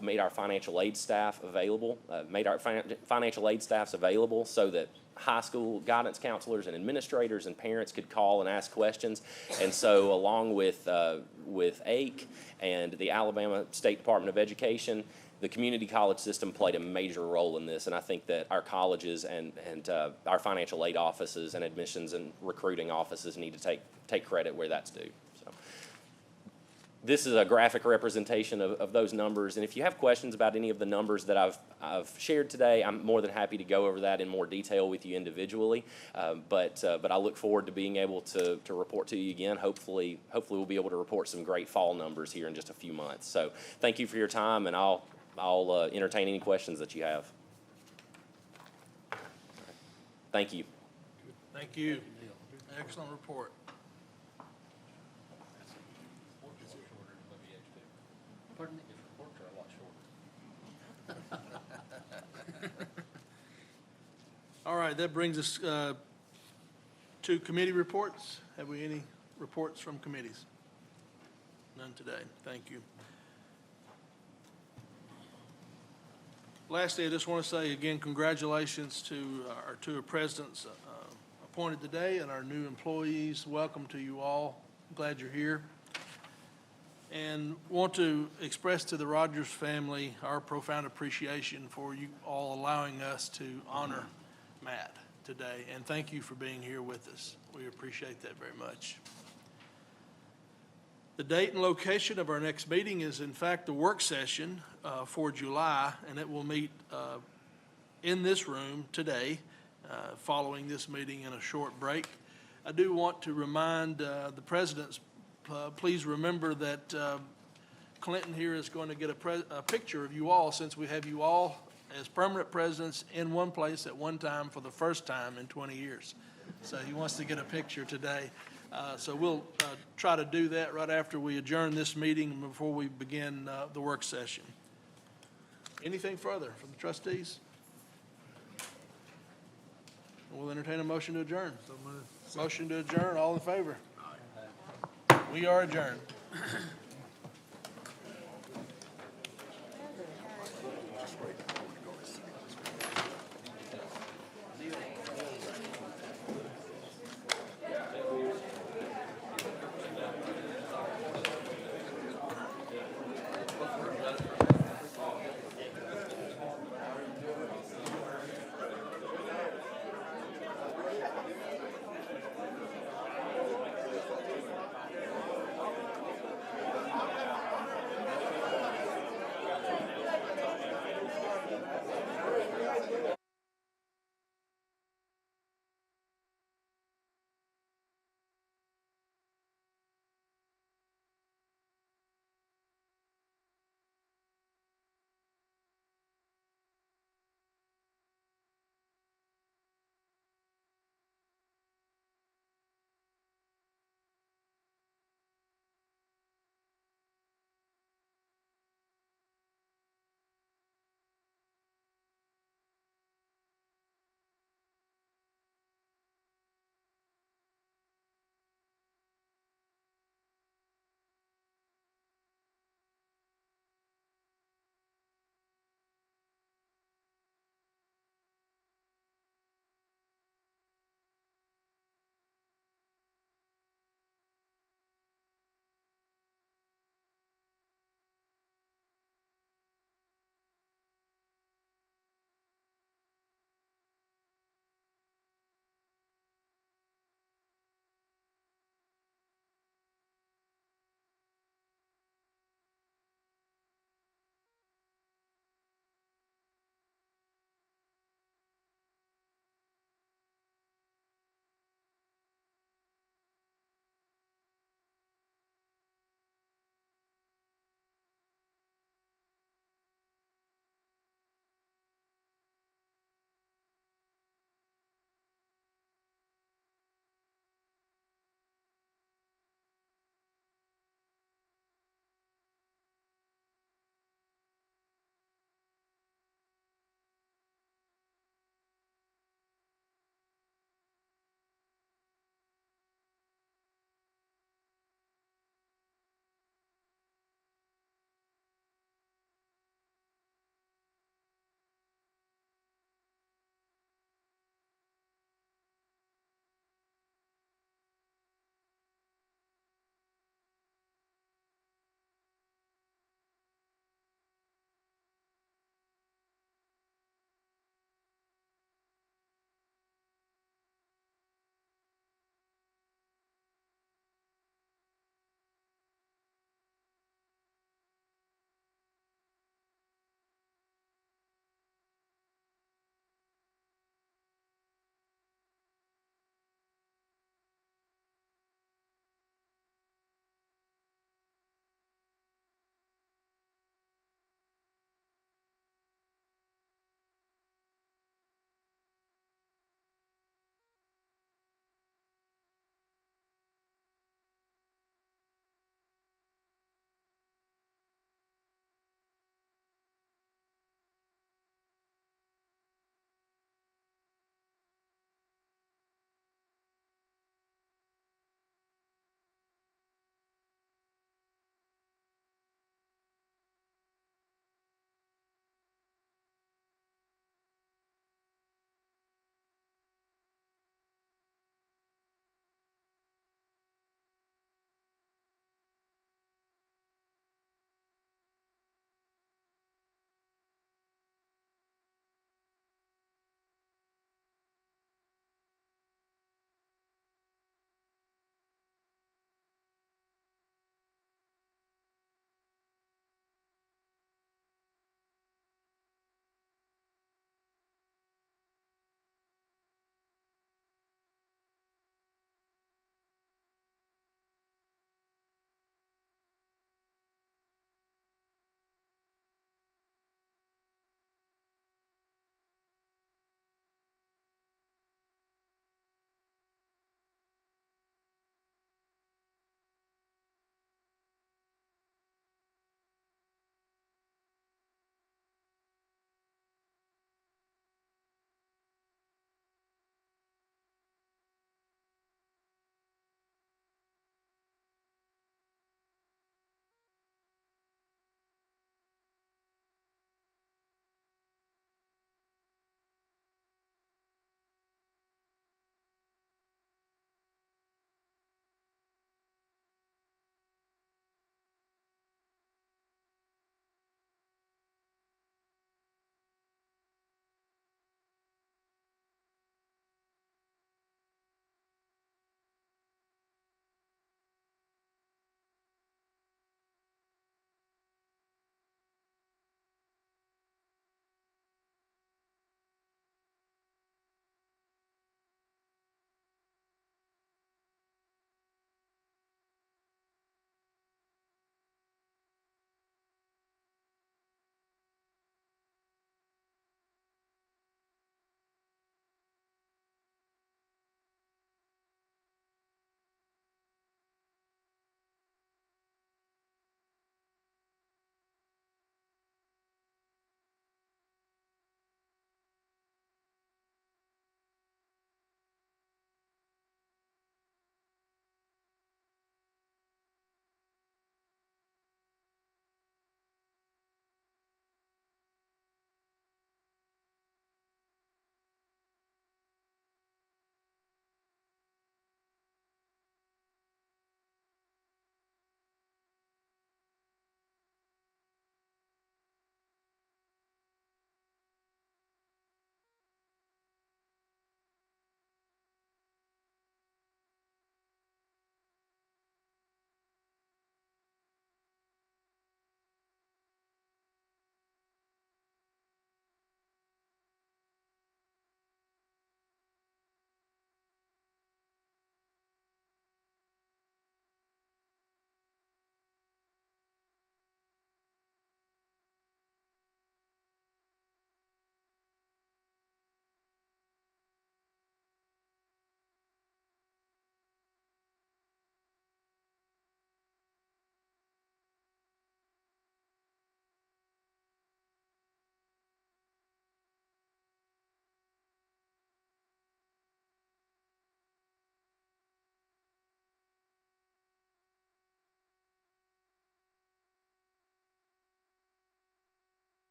Made our financial aid staff available. Made our financial aid staffs available so that high school guidance counselors and administrators and parents could call and ask questions. And so, along with AIC and the Alabama State Department of Education, the community college system played a major role in this, and I think that our colleges and our financial aid offices and admissions and recruiting offices need to take credit where that's due. So this is a graphic representation of those numbers. And if you have questions about any of the numbers that I've shared today, I'm more than happy to go over that in more detail with you individually. But I look forward to being able to report to you again. Hopefully we'll be able to report some great fall numbers here in just a few months. So thank you for your time, and I'll entertain any questions that you have. Thank you. Thank you. Excellent report. Pardon me? His reports are a lot shorter. All right, that brings us to committee reports. Have we any reports from committees? None today. Thank you. Lastly, I just want to say again, congratulations to our two presidents appointed today and our new employees. Welcome to you all. Glad you're here. And want to express to the Rogers family our profound appreciation for you all allowing us to honor Matt today. And thank you for being here with us. We appreciate that very much. The date and location of our next meeting is in fact the work session for July, and it will meet in this room today following this meeting in a short break. I do want to remind the presidents, please remember that Clinton here is going to get a picture of you all, since we have you all as permanent presidents in one place at one time for the first time in 20 years. So he wants to get a picture today. So we'll try to do that right after we adjourn this meeting and before we begin the work session. Anything further from the trustees? We'll entertain a motion to adjourn. Motion to adjourn, all in favor? We are adjourned.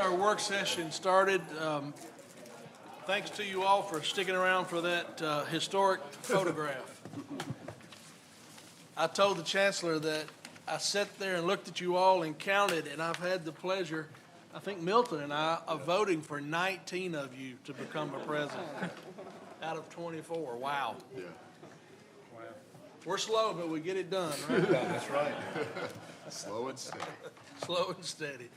our work session started. Thanks to you all for sticking around for that historic photograph. I told the Chancellor that I sat there and looked at you all and counted, and I've had the pleasure, I think Milton and I, of voting for 19 of you to become a president out of 24. Wow. Yeah. We're slow, but we get it done, right? That's right. Slow and steady. Slow and steady.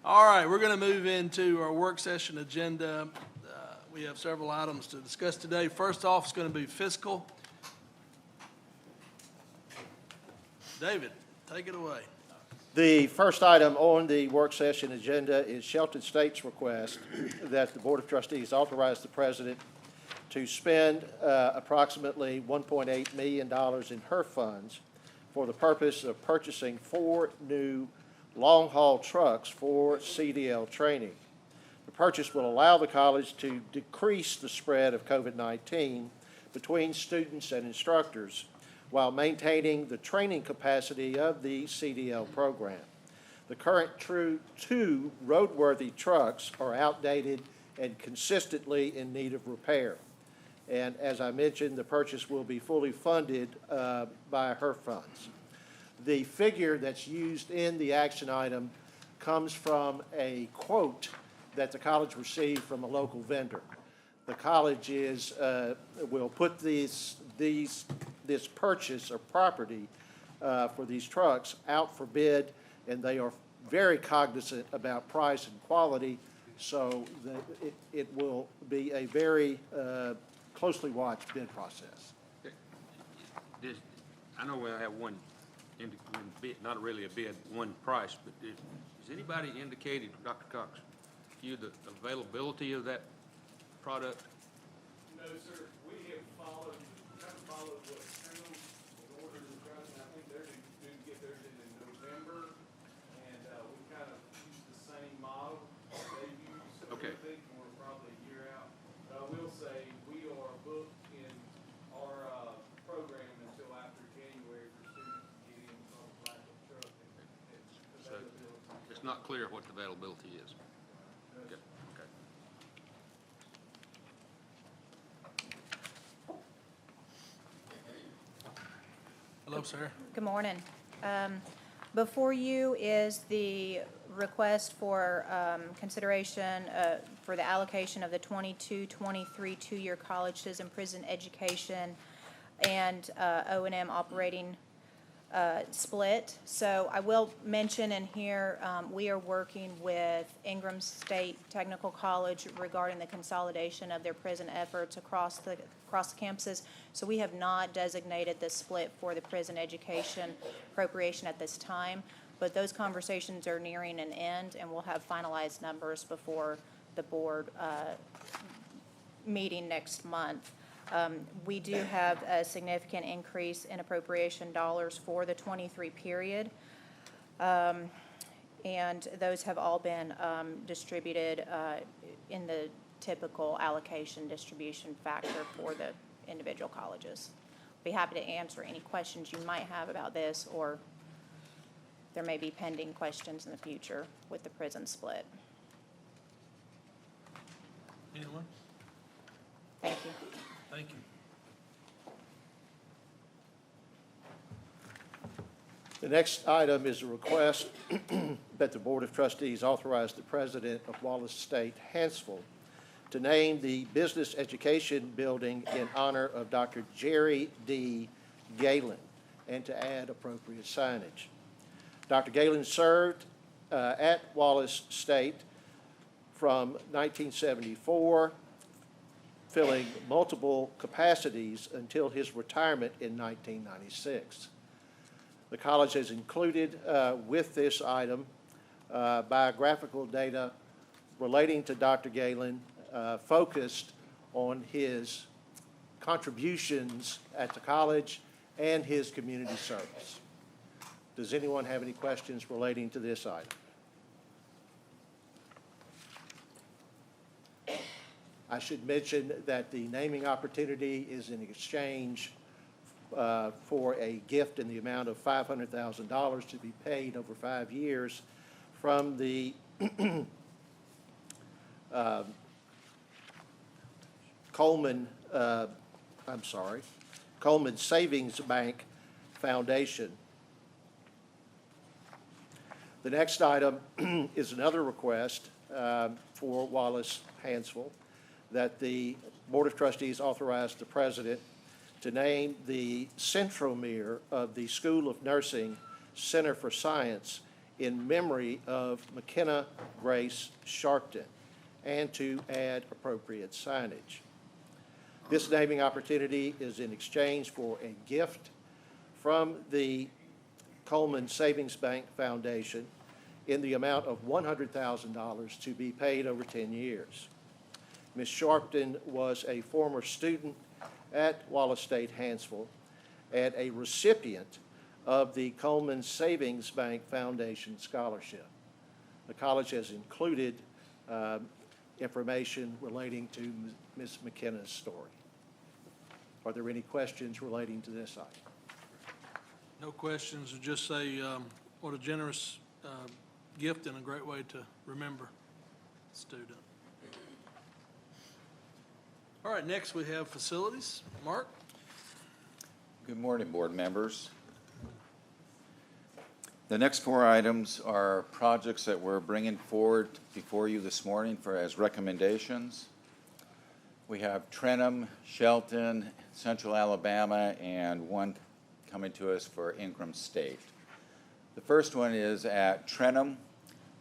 All right, we're going to move into our work session agenda. We have several items to discuss today. First off is going to be fiscal. David, take it away. The first item on the work session agenda is Shelton State's request that the Board of Trustees authorize the President to spend approximately $1.8 million in HERF funds for the purpose of purchasing 4 new long-haul trucks for CDL training. The purchase will allow the college to decrease the spread of COVID-19 between students and instructors while maintaining the training capacity of the CDL program. The current 2 roadworthy trucks are outdated and consistently in need of repair. And as I mentioned, the purchase will be fully funded by HERF funds. The figure that's used in the action item comes from a quote that the college received from a local vendor. The college will put this purchase of property for these trucks out for bid, and they are very cognizant about price and quality, so that it will be a very closely watched bid process. I know we have one bid, not really a bid, one price, but has anybody indicated, Dr. Cox, to you the availability of that product? No, sir. We have followed what True ordered the trucks, and I think they're due to get theirs in November, and we kind of use the same model they use. So Okay. we're thinking we're probably a year out. But I will say we are booked in our program until after January for students to get in on the backup truck and So availability. it's not clear what the availability is. Okay. Okay. Hello, sir. Good morning. Before you is the request for consideration for the allocation of the 22-23 two-year colleges and prison education and O&M operating split. So I will mention in here, we are working with Ingram State Technical College regarding the consolidation of their prison efforts across the campuses. So we have not designated the split for the prison education appropriation at this time, but those conversations are nearing an end, and we'll have finalized numbers before the board meeting next month. We do have a significant increase in appropriation dollars for the 23 period. And those have all been distributed in the typical allocation distribution factor for the individual colleges. Be happy to answer any questions you might have about this, or there may be pending questions in the future with the prison split. Anyone? Thank you. Thank you. The next item is a request that the Board of Trustees authorize the President of Wallace State, Hansville, to name the Business Education Building in honor of Dr. Jerry D. Galen and to add appropriate signage. Dr. Galen served at Wallace State from 1974, filling multiple capacities until his retirement in 1996. The college has included with this item biographical data relating to Dr. Galen, focused on his contributions at the college and his community service. Does anyone have any questions relating to this item? I should mention that the naming opportunity is in exchange for a gift in the amount of $500,000 to be paid over 5 years from the Coleman Savings Bank Foundation. The next item is another request for Wallace Hansville that the Board of Trustees authorize the President to name the centromere of the School of Nursing Center for Science in memory of McKenna Grace Sharpton, and to add appropriate signage. This naming opportunity is in exchange for a gift from the Coleman Savings Bank Foundation in the amount of $100,000 to be paid over 10 years. Ms. Sharpton was a former student at Wallace State Hansville and a recipient of the Coleman Savings Bank Foundation Scholarship. The college has included information relating to Ms. McKenna's story. Are there any questions relating to this item? No questions, or just say what a generous gift and a great way to remember a student. All right, next we have facilities. Mark? Good morning, board members. The next 4 items are projects that we're bringing forward before you this morning as recommendations. We have Trenham, Shelton, Central Alabama, and one coming to us for Ingram State. The first one is at Trenham.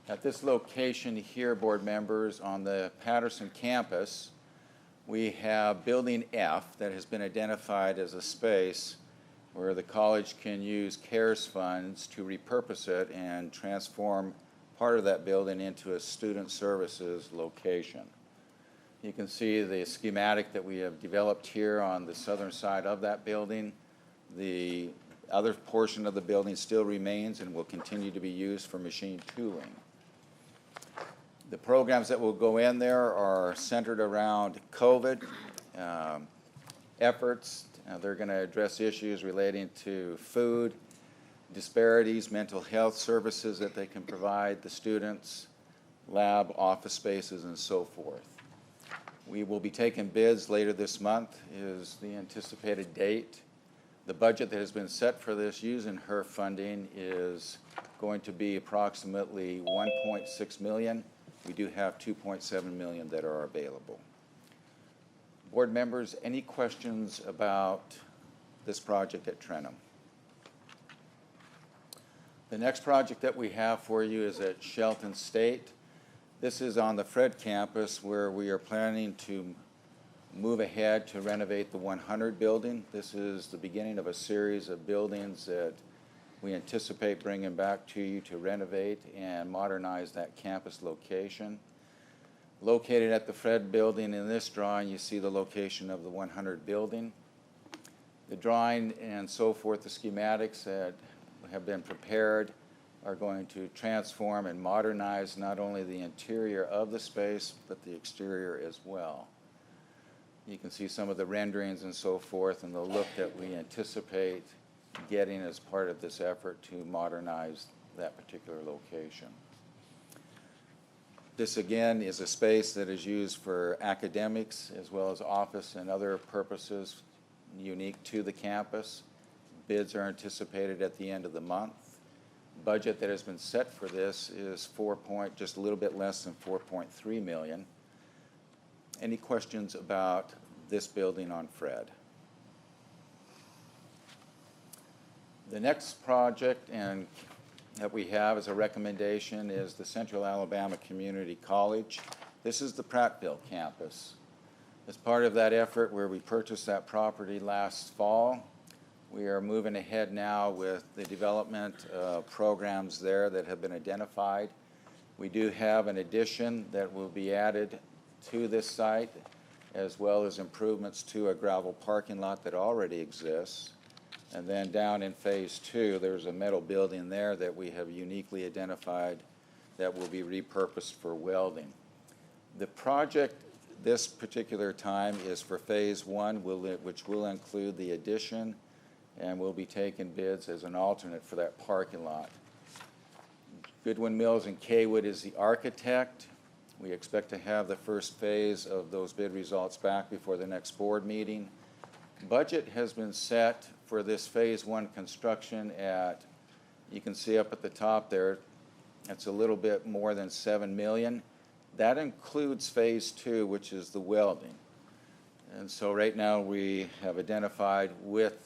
At this location here, board members, on the Patterson campus, we have Building F that has been identified as a space where the college can use CARES funds to repurpose it and transform part of that building into a student services location. You can see the schematic that we have developed here on the southern side of that building. The other portion of the building still remains and will continue to be used for machine tooling. The programs that will go in there are centered around COVID efforts. They're going to address issues relating to food disparities, mental health services that they can provide the students, lab, office spaces, and so forth. We will be taking bids later this month is the anticipated date. The budget that has been set for this using HERF funding is going to be approximately $1.6 million. We do have $2.7 million that are available. Board members, any questions about this project at Trenham? The next project that we have for you is at Shelton State. This is on the Fred campus where we are planning to move ahead to renovate the 100 building. This is the beginning of a series of buildings that we anticipate bringing back to you to renovate and modernize that campus location. Located at the Fred building in this drawing, you see the location of the 100 building. The drawing and so forth, the schematics that have been prepared are going to transform and modernize not only the interior of the space, but the exterior as well. You can see some of the renderings and so forth and the look that we anticipate getting as part of this effort to modernize that particular location. This again is a space that is used for academics as well as office and other purposes unique to the campus. Bids are anticipated at the end of the month. Budget that has been set for this is just a little bit less than $4.3 million. Any questions about this building on Fred? The next project that we have as a recommendation is the Central Alabama Community College. This is the Prattville campus. As part of that effort where we purchased that property last fall, we are moving ahead now with the development of programs there that have been identified. We do have an addition that will be added to this site, as well as improvements to a gravel parking lot that already exists. And then down in phase 2, there's a metal building there that we have uniquely identified that will be repurposed for welding. The project this particular time is for phase 1, which will include the addition, and we'll be taking bids as an alternate for that parking lot. Goodwin Mills and Kaywood is the architect. We expect to have the first phase of those bid results back before the next board meeting. Budget has been set for this Phase 1 construction at, you can see up at the top there, it's a little bit more than $7 million. That includes Phase 2, which is the welding. And so right now we have identified with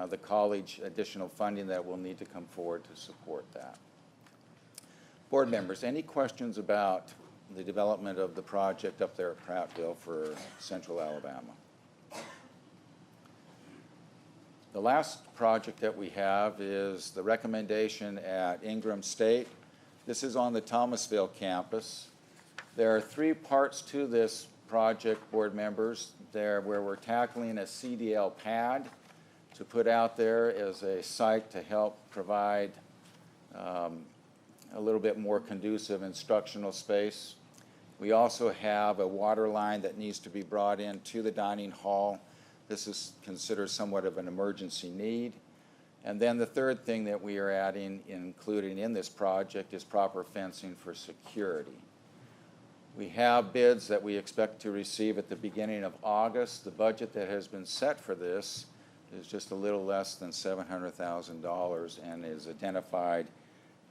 the college additional funding that will need to come forward to support that. Board members, any questions about the development of the project up there at Prattville for Central Alabama? The last project that we have is the recommendation at Ingram State. This is on the Thomasville campus. There are 3 parts to this project, board members. There where we're tackling a CDL pad to put out there as a site to help provide a little bit more conducive instructional space. We also have a water line that needs to be brought into the dining hall. This is considered somewhat of an emergency need. And then the third thing that we are adding, including in this project, is proper fencing for security. We have bids that we expect to receive at the beginning of August. The budget that has been set for this is just a little less than $700,000 and is identified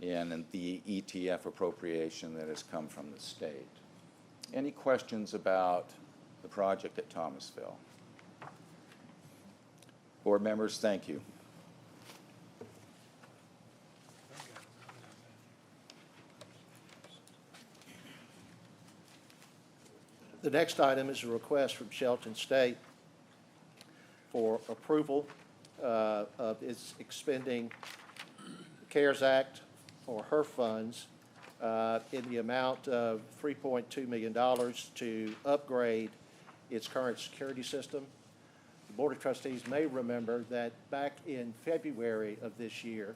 in the ETF appropriation that has come from the state. Any questions about the project at Thomasville? Board members, thank you. The next item is a request from Shelton State for approval of its expending the CARES Act or HER funds in the amount of $3.2 million to upgrade its current security system. The Board of Trustees may remember that back in February of this year,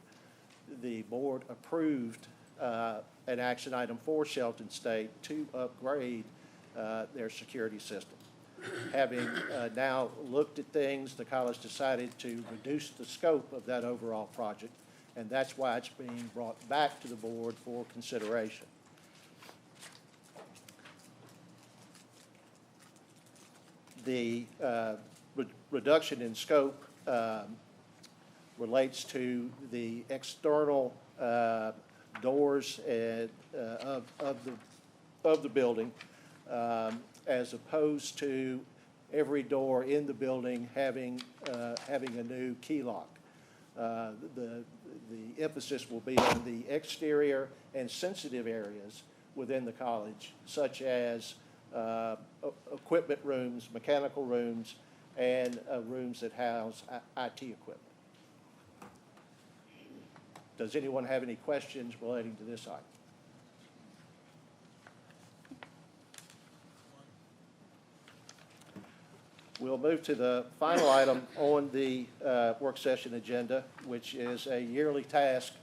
the board approved an action item for Shelton State to upgrade their security system. Having now looked at things, the college decided to reduce the scope of that overall project, and that's why it's being brought back to the board for consideration. The reduction in scope relates to the external doors of the building, as opposed to every door in the building having a new key lock. The emphasis will be on the exterior and sensitive areas within the college, such as equipment rooms, mechanical rooms, and rooms that house IT equipment. Does anyone have any questions relating to this item? We'll move to the final item on the work session agenda, which is a yearly task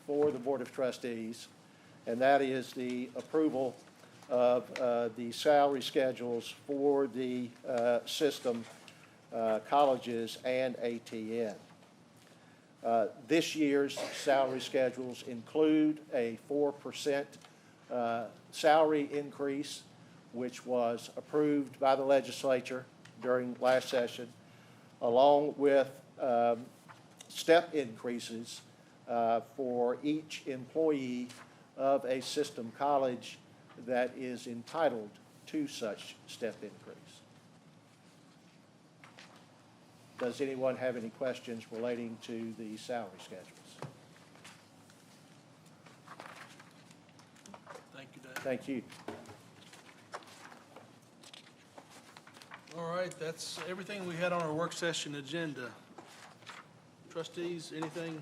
for the Board of Trustees, and that is the approval of the salary schedules for the system, colleges, and ATN. This year's salary schedules include a 4% salary increase, which was approved by the legislature during last session, along with step increases for each employee of a system college that is entitled to such step increase. Does anyone have any questions relating to the salary schedules? Thank you, Dave. Thank you. All right, that's everything we had on our work session agenda. Trustees, anything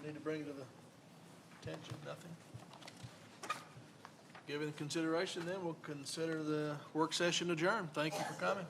need to bring to the attention? Nothing? Given consideration, then we'll consider the work session adjourned. Thank you for coming.